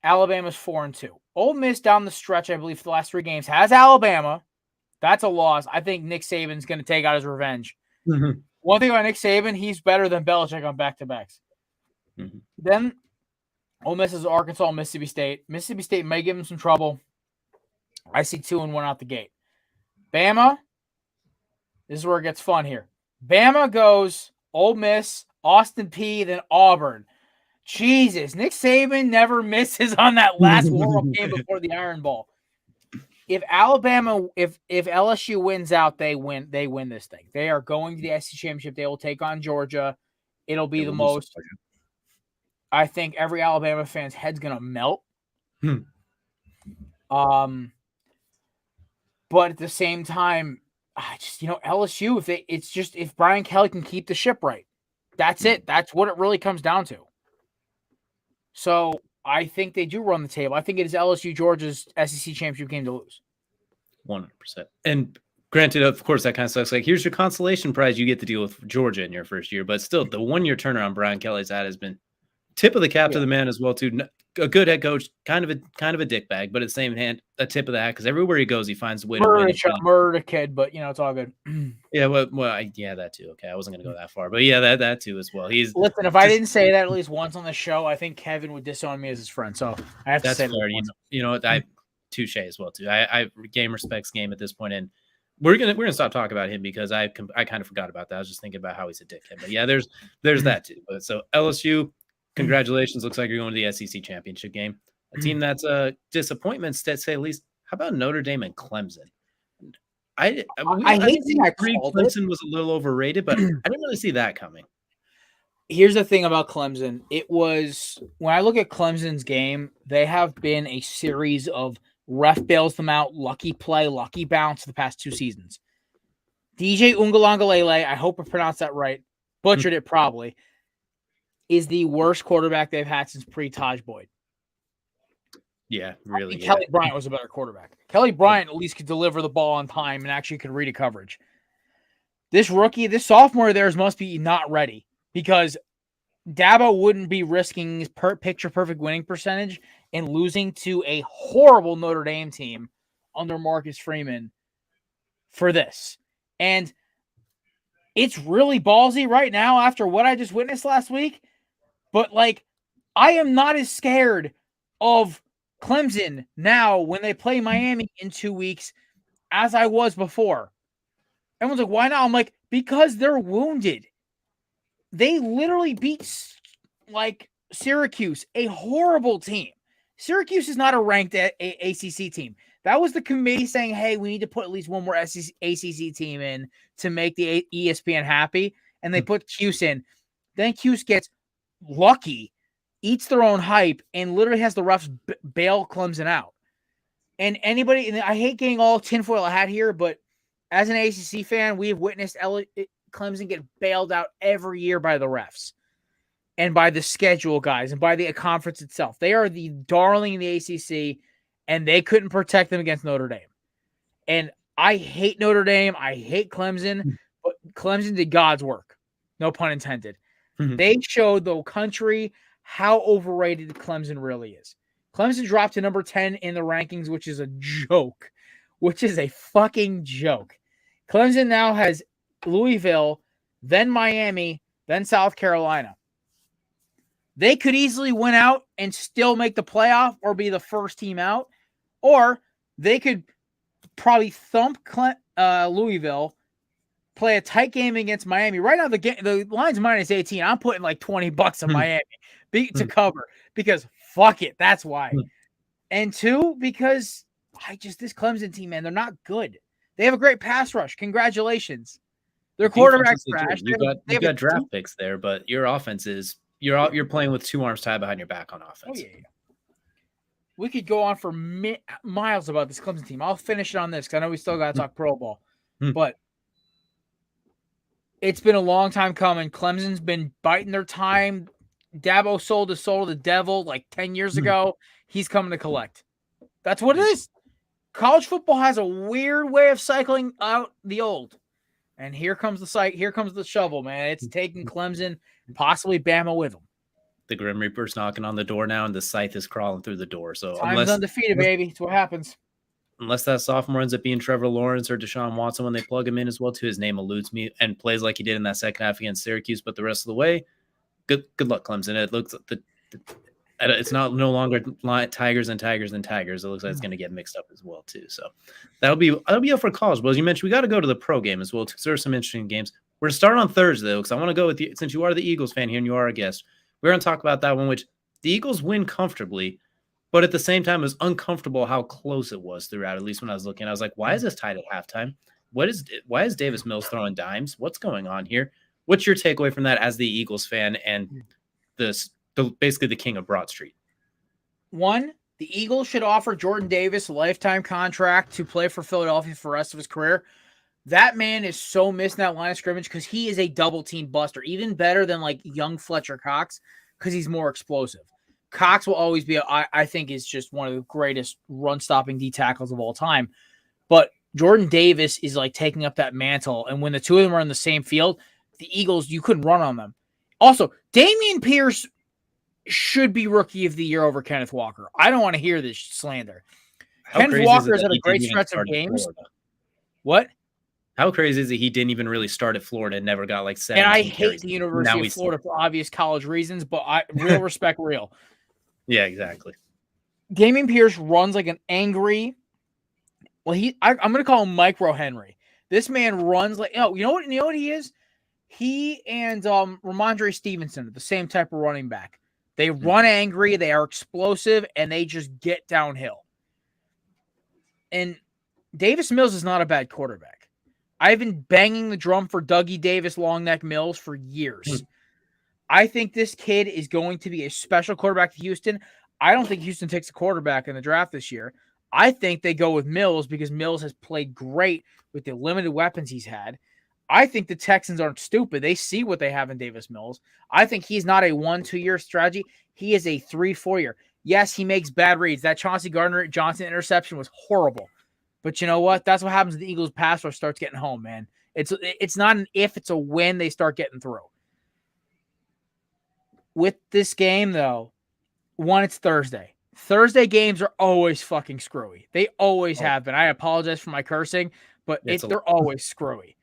Alabama's 4-2. Ole Miss down the stretch, I believe, for the last 3 games has Alabama. That's a loss. I think Nick Saban's going to take out his revenge. Mm-hmm. One thing about Nick Saban, he's better than Belichick on back-to-backs. Mm-hmm. Then Ole Miss is Arkansas, Mississippi State. Mississippi State may give them some trouble. I see 2-1 out the gate. Bama, this is where it gets fun here. Bama goes Ole Miss, Austin Peay, then Auburn. Jesus, Nick Saban never misses on that last warm-up game before the Iron Bowl. If LSU wins out, they win this thing. They are going to the SEC Championship. They will take on Georgia. It'll be the most. I think every Alabama fan's head's gonna melt. But at the same time, LSU, if Brian Kelly can keep the ship right, that's it. That's what it really comes down to. So I think they do run the table. I think it is LSU Georgia's SEC championship game to lose. 100%. And granted, of course, that kind of sucks. Like, here's your consolation prize. You get to deal with Georgia in your first year. But still, the 1-year turnaround Brian Kelly's had has been tip of the cap to the man as well, too. A good head coach, kind of a dickbag, but at the same hand, a tip of the hat, because everywhere he goes, he finds a way to win. Murdered a kid, but it's all good. Yeah, that too. Okay, I wasn't going to go that far, but yeah, that too as well. Listen, if I didn't say that at least once on the show, I think Kevin would disown me as his friend. So I have to say that. You know what? I touche as well too. I game respects game at this point, and we're gonna stop talking about him because I kind of forgot about that. I was just thinking about how he's a dickhead, but yeah, there's that too. But so LSU. Congratulations. Looks like you're going to the SEC championship game. A team that's a disappointment, to say at least. How about Notre Dame and Clemson? I think Clemson was a little overrated, but I didn't really see that coming. Here's the thing about Clemson. It was, when I look at Clemson's game, they have been a series of ref bails them out, lucky play, lucky bounce the past 2 seasons. DJ Ungalangalele, I hope I pronounced that right, butchered it probably, is the worst quarterback they've had since pre-Taj Boyd. Yeah, really. Kelly Bryant was a better quarterback. Kelly Bryant at least could deliver the ball on time and actually could read a coverage. This sophomore of theirs must be not ready, because Dabo wouldn't be risking his picture-perfect winning percentage and losing to a horrible Notre Dame team under Marcus Freeman for this. And it's really ballsy right now after what I just witnessed last week. But, I am not as scared of Clemson now when they play Miami in 2 weeks as I was before. Everyone's like, why not? I'm like, because they're wounded. They literally beat, Syracuse, a horrible team. Syracuse is not a ranked ACC team. That was the committee saying, hey, we need to put at least one more ACC team in to make the ESPN happy. And they put Cuse in. Then Cuse gets lucky, eats their own hype, and literally has the refs bail Clemson out. And I hate getting all tinfoil hat here, but as an ACC fan, we have witnessed Clemson get bailed out every year by the refs and by the schedule guys and by the conference itself. They are the darling in the ACC, and they couldn't protect them against Notre Dame. And I hate Notre Dame. I hate Clemson, but Clemson did God's work. No pun intended. They showed the country how overrated Clemson really is. Clemson dropped to number 10 in the rankings, which is a joke, which is a fucking joke. Clemson now has Louisville, then Miami, then South Carolina. They could easily win out and still make the playoff or be the first team out, or they could probably thump Louisville, play a tight game against Miami. Right now, the line's minus 18. I'm putting $20 on Miami to cover because fuck it. That's why. And 2, because this Clemson team, man, they're not good. They have a great pass rush. Congratulations. Their quarterback's trash. You've got draft picks there, but your offense is you're playing with 2 arms tied behind your back on offense. Oh, yeah. We could go on for miles about this Clemson team. I'll finish it on this because I know we still got to talk Pro Bowl. But it's been a long time coming. Clemson's been biding their time. Dabo sold his soul to the devil 10 years ago. He's coming to collect. That's what it is. College football has a weird way of cycling out the old. And here comes the shovel, man. It's taking Clemson, possibly Bama with them. The Grim Reaper's knocking on the door now, and the scythe is crawling through the door. So time's undefeated, baby. It's what happens. Unless that sophomore ends up being Trevor Lawrence or Deshaun Watson when they plug him in as well, too. His name eludes me and plays like he did in that second half against Syracuse, but the rest of the way, good luck, Clemson. It looks It's not no longer Tigers and Tigers and Tigers. It looks like it's going to get mixed up as well too. So that'll be up for college. But as you mentioned, we got to go to the pro game as well because there are some interesting games. We're going to start on Thursday though, because I want to go with you since you are the Eagles fan here and you are a guest. We're going to talk about that one, which the Eagles win comfortably, but at the same time, it was uncomfortable how close it was throughout. At least when I was looking, I was like, "Why is this tied at halftime? Why is Davis Mills throwing dimes? What's going on here?" What's your takeaway from that as the Eagles fan and basically the king of Broad Street? One, the Eagles should offer Jordan Davis a lifetime contract to play for Philadelphia for the rest of his career. That man is so missing that line of scrimmage because he is a double team buster, even better than like young Fletcher Cox because he's more explosive. Cox will always be, I think, is just one of the greatest run stopping D tackles of all time. But Jordan Davis is like taking up that mantle. And when the two of them are in the same field, the Eagles, you couldn't run on them. Also, Dameon Pierce should be rookie of the year over Kenneth Walker. I don't want to hear this slander. Kenneth Walker has had a great stretch of games. What? How crazy is it he didn't even really start at Florida and never got like 7? And I hate the University of Florida for obvious college reasons, but real respect, real. Yeah, exactly. Dameon Pierce runs like an angry. Well, I'm going to call him Micro Henry. This man runs like, you know what he is? He and Ramondre Stevenson are the same type of running back. They run angry, they are explosive, and they just get downhill. And Davis Mills is not a bad quarterback. I've been banging the drum for Dougie Davis, long neck Mills for years. I think this kid is going to be a special quarterback to Houston. I don't think Houston takes a quarterback in the draft this year. I think they go with Mills because Mills has played great with the limited weapons he's had. I think the Texans aren't stupid. They see what they have in Davis Mills. I think he's not a 1-2 year strategy. He is a 3-4 year. Yes, he makes bad reads. That Chauncey Gardner-Johnson interception was horrible. But you know what? That's what happens when the Eagles pass rush starts getting home, man. It's not an if, it's a when they start getting through. With this game, though, it's Thursday. Thursday games are always fucking screwy. They always have been. I apologize for my cursing, but they're always screwy.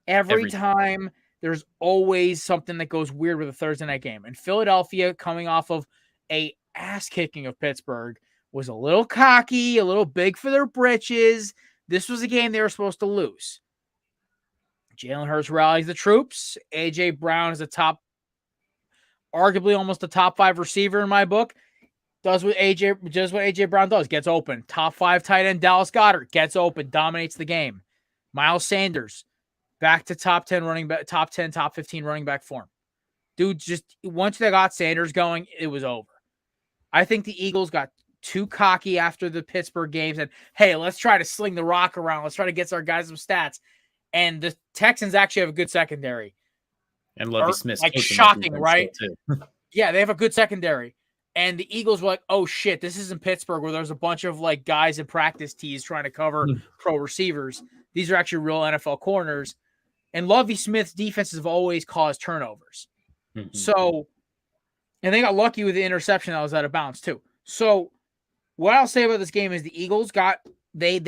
Every time there's always something that goes weird with a Thursday night game. And Philadelphia, coming off of a ass kicking of Pittsburgh, was a little cocky, a little big for their britches. This was a game they were supposed to lose. Jalen Hurts rallies the troops. A.J. Brown is arguably almost a top 5 receiver in my book. Does what A.J. Brown does. Gets open. Top 5 tight end Dallas Goedert gets open, dominates the game. Miles Sanders back to top 10 running back, top 10, top 15 running back form. Dude, just once they got Sanders going, it was over. I think the Eagles got too cocky after the Pittsburgh games and, hey, let's try to sling the rock around. Let's try to get our guys some stats. And the Texans actually have a good secondary. And Lovie Smith. Like shocking, right? Yeah, they have a good secondary. And the Eagles were like, oh, shit, this isn't Pittsburgh where there's a bunch of like guys in practice tees trying to cover pro receivers. These are actually real NFL corners. And Lovie Smith's defenses have always caused turnovers. So, and they got lucky with the interception that was out of bounds too. So, what I'll say about this game is the Eagles they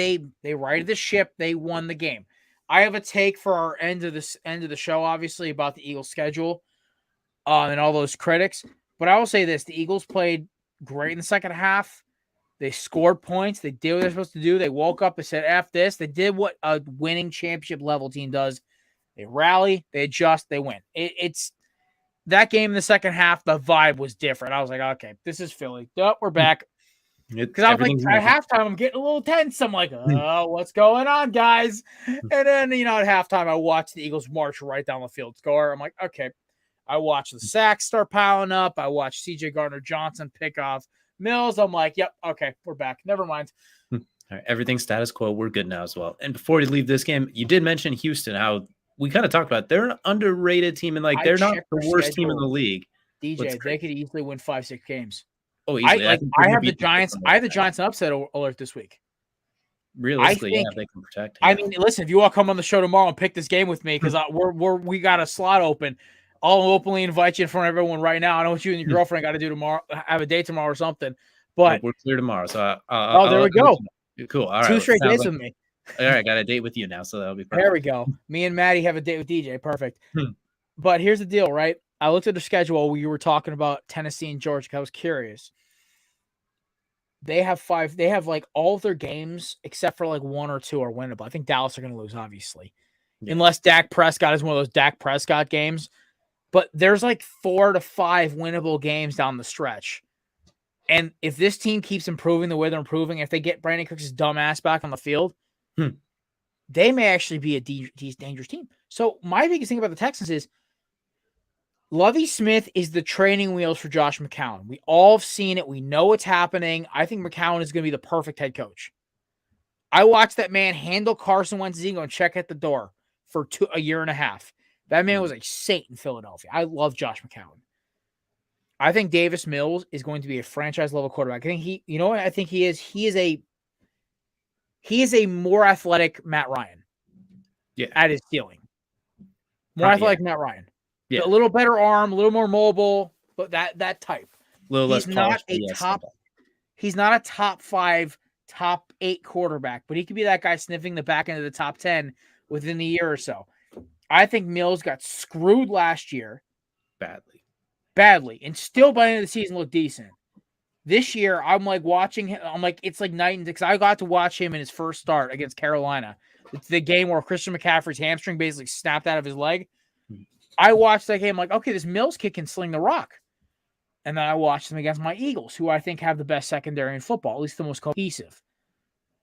righted the ship. They won the game. I have a take for our end of the show, obviously, about the Eagles schedule and all those critics. But I will say this: the Eagles played great in the second half. They scored points. They did what they're supposed to do. They woke up and said, "F this." They did what a winning championship level team does. They rally, they adjust, they win. It's that game in the second half, the vibe was different. I was like, okay, this is Philly. Oh, we're back. Because I was like, at halftime, I'm getting a little tense. I'm like, oh, what's going on, guys? And then, at halftime, I watched the Eagles march right down the field score. I'm like, okay. I watched the sacks start piling up. I watched C.J. Gardner-Johnson pick off Mills. I'm like, yep, okay, we're back. Never mind. All right, everything's status quo. We're good now as well. And before we leave this game, you did mention Houston, how we kind of talked about they're an underrated team and like they're not the worst team in the league. DJ, they could easily win 5-6 games. Oh, easily. I have the Giants. I have the Giants upset alert this week. Realistically, yeah, they can protect. I mean, listen, if you all come on the show tomorrow and pick this game with me, because we got a slot open, I'll openly invite you in front of everyone right now. I know what you and your girlfriend got to do tomorrow. Have a date tomorrow or something. But we're clear tomorrow. So there we go. Cool. All right. 2 straight dates with me. All right, got a date with you now, so that'll be perfect. There we go. Me and Maddie have a date with DJ. Perfect. But here's the deal, right? I looked at the schedule. We were talking about Tennessee and Georgia. I was curious. They have five. They have like all of their games except for like one or two are winnable. I think Dallas are going to lose, obviously, unless Dak Prescott is one of those Dak Prescott games. But there's like 4 to 5 winnable games down the stretch. And if this team keeps improving the way they're improving, if they get Brandon Cooks' dumbass back on the field, they may actually be a dangerous team. So my biggest thing about the Texans is Lovie Smith is the training wheels for Josh McCown. We all have seen it. We know what's happening. I think McCown is going to be the perfect head coach. I watched that man handle Carson Wentz's ego and check at the door for a year and a half. That man was a saint in Philadelphia. I love Josh McCown. I think Davis Mills is going to be a franchise level quarterback. I think I think he is. He is a more athletic Matt Ryan. Yeah. At his ceiling. More athletic Matt Ryan. Yeah. A little better arm, a little more mobile, but that type. A little less polished. He's not a top 5, top 8 quarterback, but he could be that guy sniffing the back end of the top 10 within the year or so. I think Mills got screwed last year. Badly. And still by the end of the season looked decent. This year, I'm like watching him. I'm like, it's like night and day. Because I got to watch him in his first start against Carolina. It's the game where Christian McCaffrey's hamstring basically snapped out of his leg. I watched that game. I'm like, okay, this Mills kid can sling the rock. And then I watched them against my Eagles, who I think have the best secondary in football, at least the most cohesive.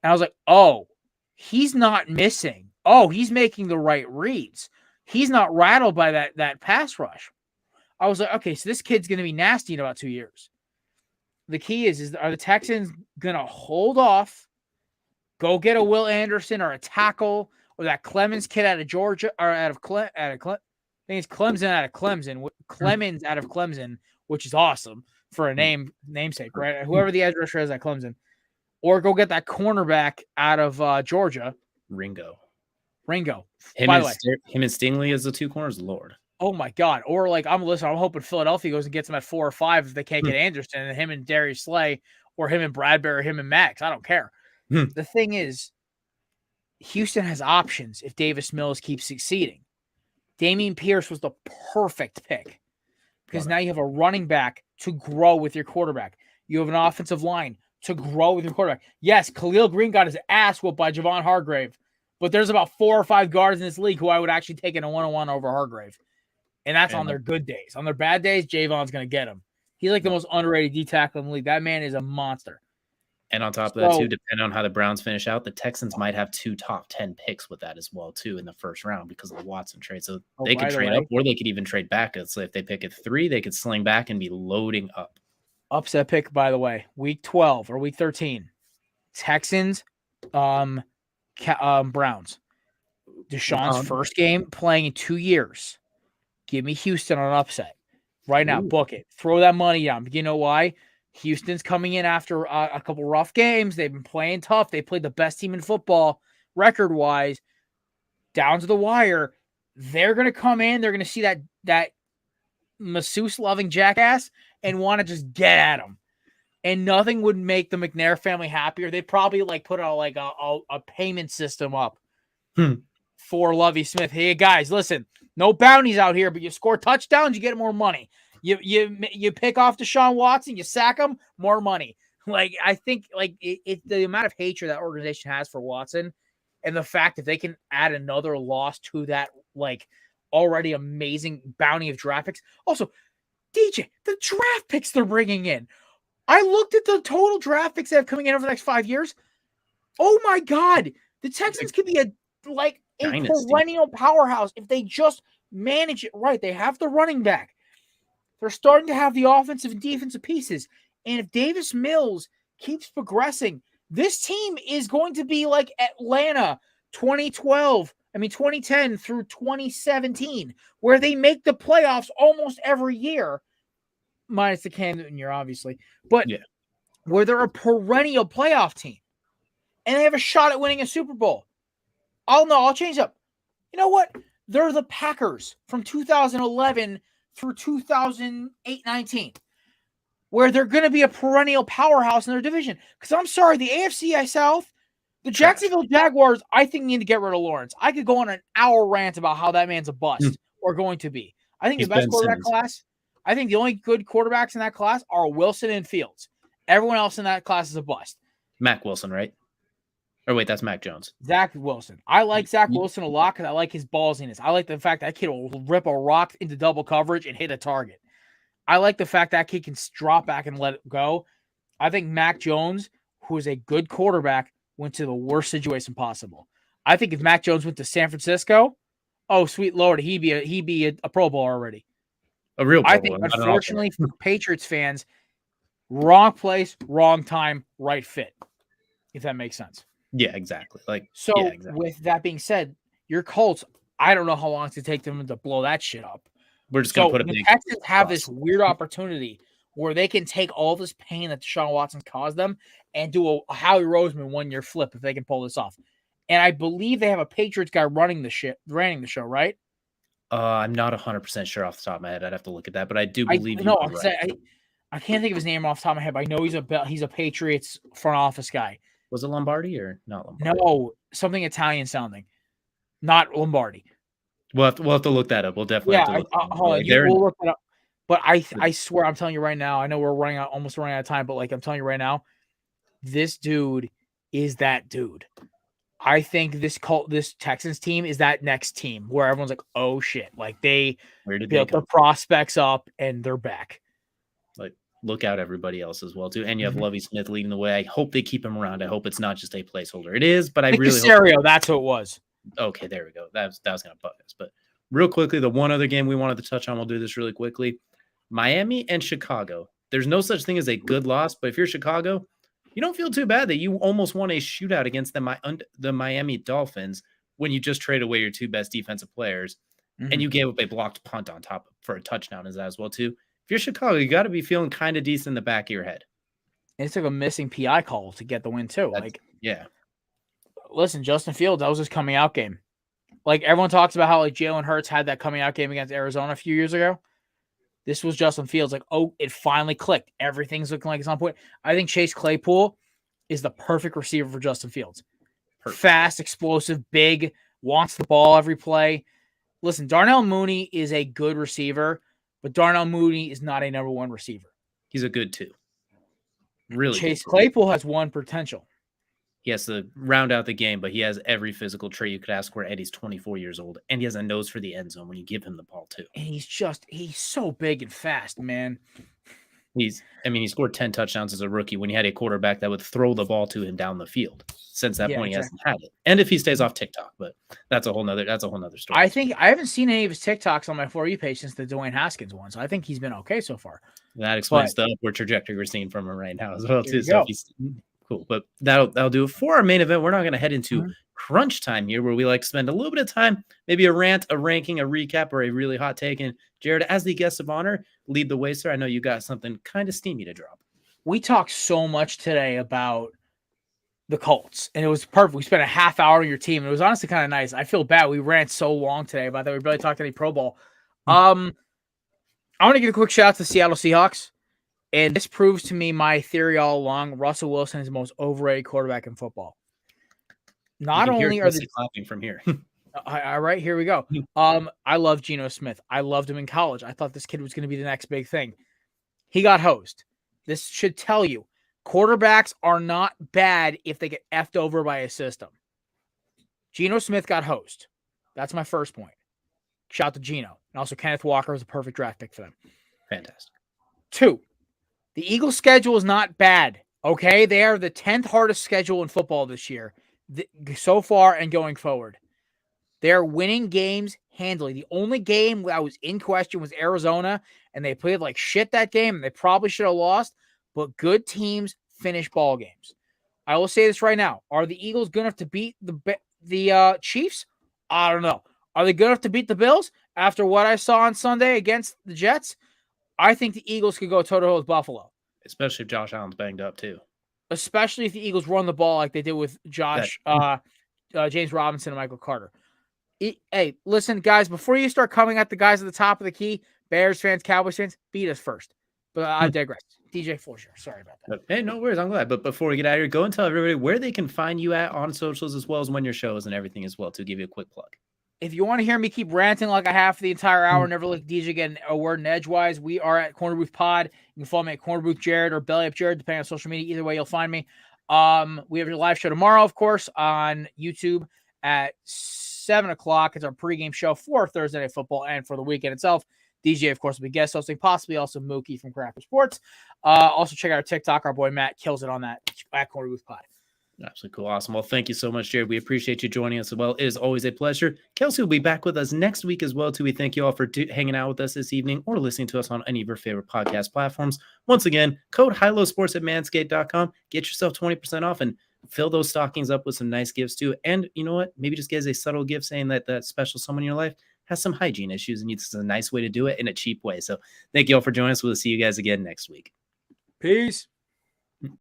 And I was like, oh, he's not missing. Oh, he's making the right reads. He's not rattled by that pass rush. I was like, okay, so this kid's going to be nasty in about 2 years. The key is are the Texans going to hold off, go get a Will Anderson or a tackle, or that Clemens kid out of Georgia, or I think it's Clemson out of Clemson. Clemens out of Clemson, which is awesome for a namesake, right? Whoever the edge rusher is at Clemson. Or go get that cornerback out of Georgia. Ringo. Him and Stingley as the 2 corners, Lord. Oh my God. Or like I'm hoping Philadelphia goes and gets him at 4 or 5 if they can't get Anderson, and him and Darius Slay, or him and Bradbury, or him and Max. I don't care. The thing is, Houston has options if Davis Mills keeps succeeding. Dameon Pierce was the perfect pick because now you have a running back to grow with your quarterback. You have an offensive line to grow with your quarterback. Yes, Khalil Green got his ass whooped by Javon Hargrave, but there's about 4 or 5 guards in this league who I would actually take in a 1-on-1 over Hargrave. And that's on their good days. On their bad days, Javon's going to get him. He's like the most underrated D-tackle in the league. That man is a monster. And on top of that, too, depending on how the Browns finish out, the Texans might have 2 top 10 picks with that as well, too, in the first round because of the Watson trade. So they could trade up, or they could even trade back. So if they pick at 3, they could sling back and be loading up. Upset pick, by the way, week 12 or week 13. Texans, Browns. Deshaun's first game playing in 2 years. Give me Houston on an upset. Right now, book it. Throw that money down. You know why? Houston's coming in after a couple rough games. They've been playing tough. They played the best team in football record-wise, down to the wire. They're going to come in. They're going to see that masseuse-loving jackass and want to just get at him. And nothing would make the McNair family happier. They probably put a payment system up for Lovie Smith. Hey, guys, listen, no bounties out here, but you score touchdowns, you get more money. You pick off Deshaun Watson, you sack him, more money. I think the amount of hatred that organization has for Watson, and the fact that they can add another loss to that already amazing bounty of draft picks. Also, DJ, the draft picks they're bringing in. I looked at the total draft picks they have coming in over the next 5 years. Oh my God, the Texans could be a perennial powerhouse if they just manage it right. They have the running back. They're starting to have the offensive and defensive pieces. And if Davis Mills keeps progressing, this team is going to be like Atlanta 2010 through 2017, where they make the playoffs almost every year, minus the Cam Newton year, obviously. But where they're a perennial playoff team. And they have a shot at winning a Super Bowl. I'll change up. You know what? They're the Packers from 2011 through 2008-19, where they're going to be a perennial powerhouse in their division. Because I'm sorry, the AFC South, the Jacksonville Jaguars, I think need to get rid of Lawrence. I could go on an hour rant about how that man's a bust or going to be. I think He's the best Ben quarterback Simmons. class, I think the only good quarterbacks in that class are Wilson and Fields. Everyone else in that class is a bust. Mac Wilson, right? Or wait, that's Mac Jones. Zach Wilson. I like Zach You- Wilson a lot because I like his ballsiness. I like the fact that kid will rip a rock into double coverage and hit a target. I like the fact that kid can drop back and let it go. I think Mac Jones, who is a good quarterback, went to the worst situation possible. I think if Mac Jones went to San Francisco, oh sweet Lord, he'd be a Pro Bowl already. A real Pro I Bowl, think, not an unfortunately, for Patriots fans, wrong place, wrong time, right fit. If that makes sense. Yeah, exactly. So, with that being said, your Colts, I don't know how long it's going to take them to blow that shit up. We're just going to put a the big Texans have cross. this weird opportunity where they can take all this pain that Deshaun Watson caused them and do a Howie Roseman 1 year flip if they can pull this off. And I believe they have a Patriots guy running the show, right? I'm not 100% sure off the top of my head. I'd have to look at that, but I do believe I can't think of his name off the top of my head, but I know he's a Patriots front office guy. Was it Lombardi or not Lombardi? No, something Italian sounding, not Lombardi. We'll have to look that up. We'll definitely have to look hold on. We'll look it up. But I swear, I'm telling you right now, I know we're almost running out of time, but I'm telling you right now, this dude is that dude. I think this Texans team is that next team where everyone's like, oh shit, like they built the prospects up and they're back. Like, look out everybody else as well too. And you have Lovie Smith leading the way. I hope they keep him around. I hope it's not just a placeholder. It is, but I really hope that's what it was. Okay, there we go. That was gonna bug us. But real quickly, the one other game we wanted to touch on, we'll do this really quickly. Miami and Chicago. There's no such thing as a good loss, but if you're Chicago, you don't feel too bad that you almost won a shootout against the Miami Dolphins when you just traded away your 2 best defensive players and you gave up a blocked punt on top for a touchdown as well too. If you're Chicago, you got to be feeling kind of decent in the back of your head. And it took a missing PI call to get the win too. Yeah. Listen, Justin Fields, that was his coming out game. Like everyone talks about how like Jalen Hurts had that coming out game against Arizona a few years ago. This was Justin Fields. Like, oh, it finally clicked. Everything's looking like it's on point. I think Chase Claypool is the perfect receiver for Justin Fields. Fast, explosive, big, wants the ball every play. Listen, Darnell Mooney is a good receiver, but Darnell Mooney is not a number 1 receiver. He's a good 2. Really, Chase Claypool has 1 potential. He has to round out the game, but he has every physical trait you could ask for. Eddie's 24 years old, and he has a nose for the end zone when you give him the ball too. And he's so big and fast, man. He scored 10 touchdowns as a rookie when he had a quarterback that would throw the ball to him down the field. Since that point, he hasn't had it. And if he stays off TikTok, but that's a whole nother story. I think I haven't seen any of his TikToks on my For You page since the Dwayne Haskins one, so I think he's been okay so far. That explains the upward trajectory we're seeing from him right now as well too. So he's cool. But that'll do it for our main event. We're not going to head into crunch time here, where we like to spend a little bit of time, maybe a rant, a ranking, a recap, or a really hot take. And Jared, as the guest of honor, lead the way, sir. I know you got something kind of steamy to drop. We talked so much today about the Colts, and it was perfect. We spent a half hour on your team. It was honestly kind of nice. I feel bad. We ran so long today about that. We barely talked any Pro Bowl. I want to give a quick shout out to the Seattle Seahawks. And this proves to me my theory all along. Russell Wilson is the most overrated quarterback in football. Not only are they clapping from here. All right, here we go. I love Geno Smith. I loved him in college. I thought this kid was going to be the next big thing. He got hosed. This should tell you quarterbacks are not bad if they get effed over by a system. Geno Smith got hosed. That's my first point. Shout out to Geno. And also Kenneth Walker was a perfect draft pick for them. Fantastic. 2, the Eagles' schedule is not bad. Okay, they are the 10th hardest schedule in football this year, so far and going forward. They're winning games handily. The only game that was in question was Arizona, and they played like shit that game, and they probably should have lost, but good teams finish ball games. I will say this right now. Are the Eagles good enough to beat the Chiefs? I don't know. Are they good enough to beat the Bills after what I saw on Sunday against the Jets? I think the Eagles could go toe-to-toe with Buffalo. Especially if Josh Allen's banged up too. Especially if the Eagles run the ball like they did with James Robinson and Michael Carter. Hey, listen, guys, before you start coming at the guys at the top of the key, Bears fans, Cowboys fans, beat us first. But I digress. DJ Forger, sorry about that. Hey, no worries. I'm glad. But before we get out of here, go and tell everybody where they can find you at on socials, as well as when your show is and everything as well, to give you a quick plug. if you want to hear me keep ranting like I have for the entire hour, never let DJ get a word in edgewise, we are at Korner Booth Pod. You can follow me at Korner Booth Jared or Belly Up Jared, depending on social media. Either way, you'll find me. We have a live show tomorrow, of course, on YouTube at 7 o'clock. It's our pregame show for Thursday Night Football and for the weekend itself. DJ, of course, will be guest hosting, possibly also Mookie from Cracker Sports. Also, check out our TikTok. Our boy Matt kills it on that at Korner Booth Pod. Absolutely cool. Awesome. Well, thank you so much, Jared. We appreciate you joining us as well. It is always a pleasure. Kelsey will be back with us next week as well, too. We thank you all for hanging out with us this evening or listening to us on any of your favorite podcast platforms. Once again, code HILOSports at manscaped.com. Get yourself 20% off and fill those stockings up with some nice gifts, too. And you know what? Maybe just get as a subtle gift saying that that special someone in your life has some hygiene issues and needs a nice way to do it in a cheap way. So thank you all for joining us. We'll see you guys again next week. Peace.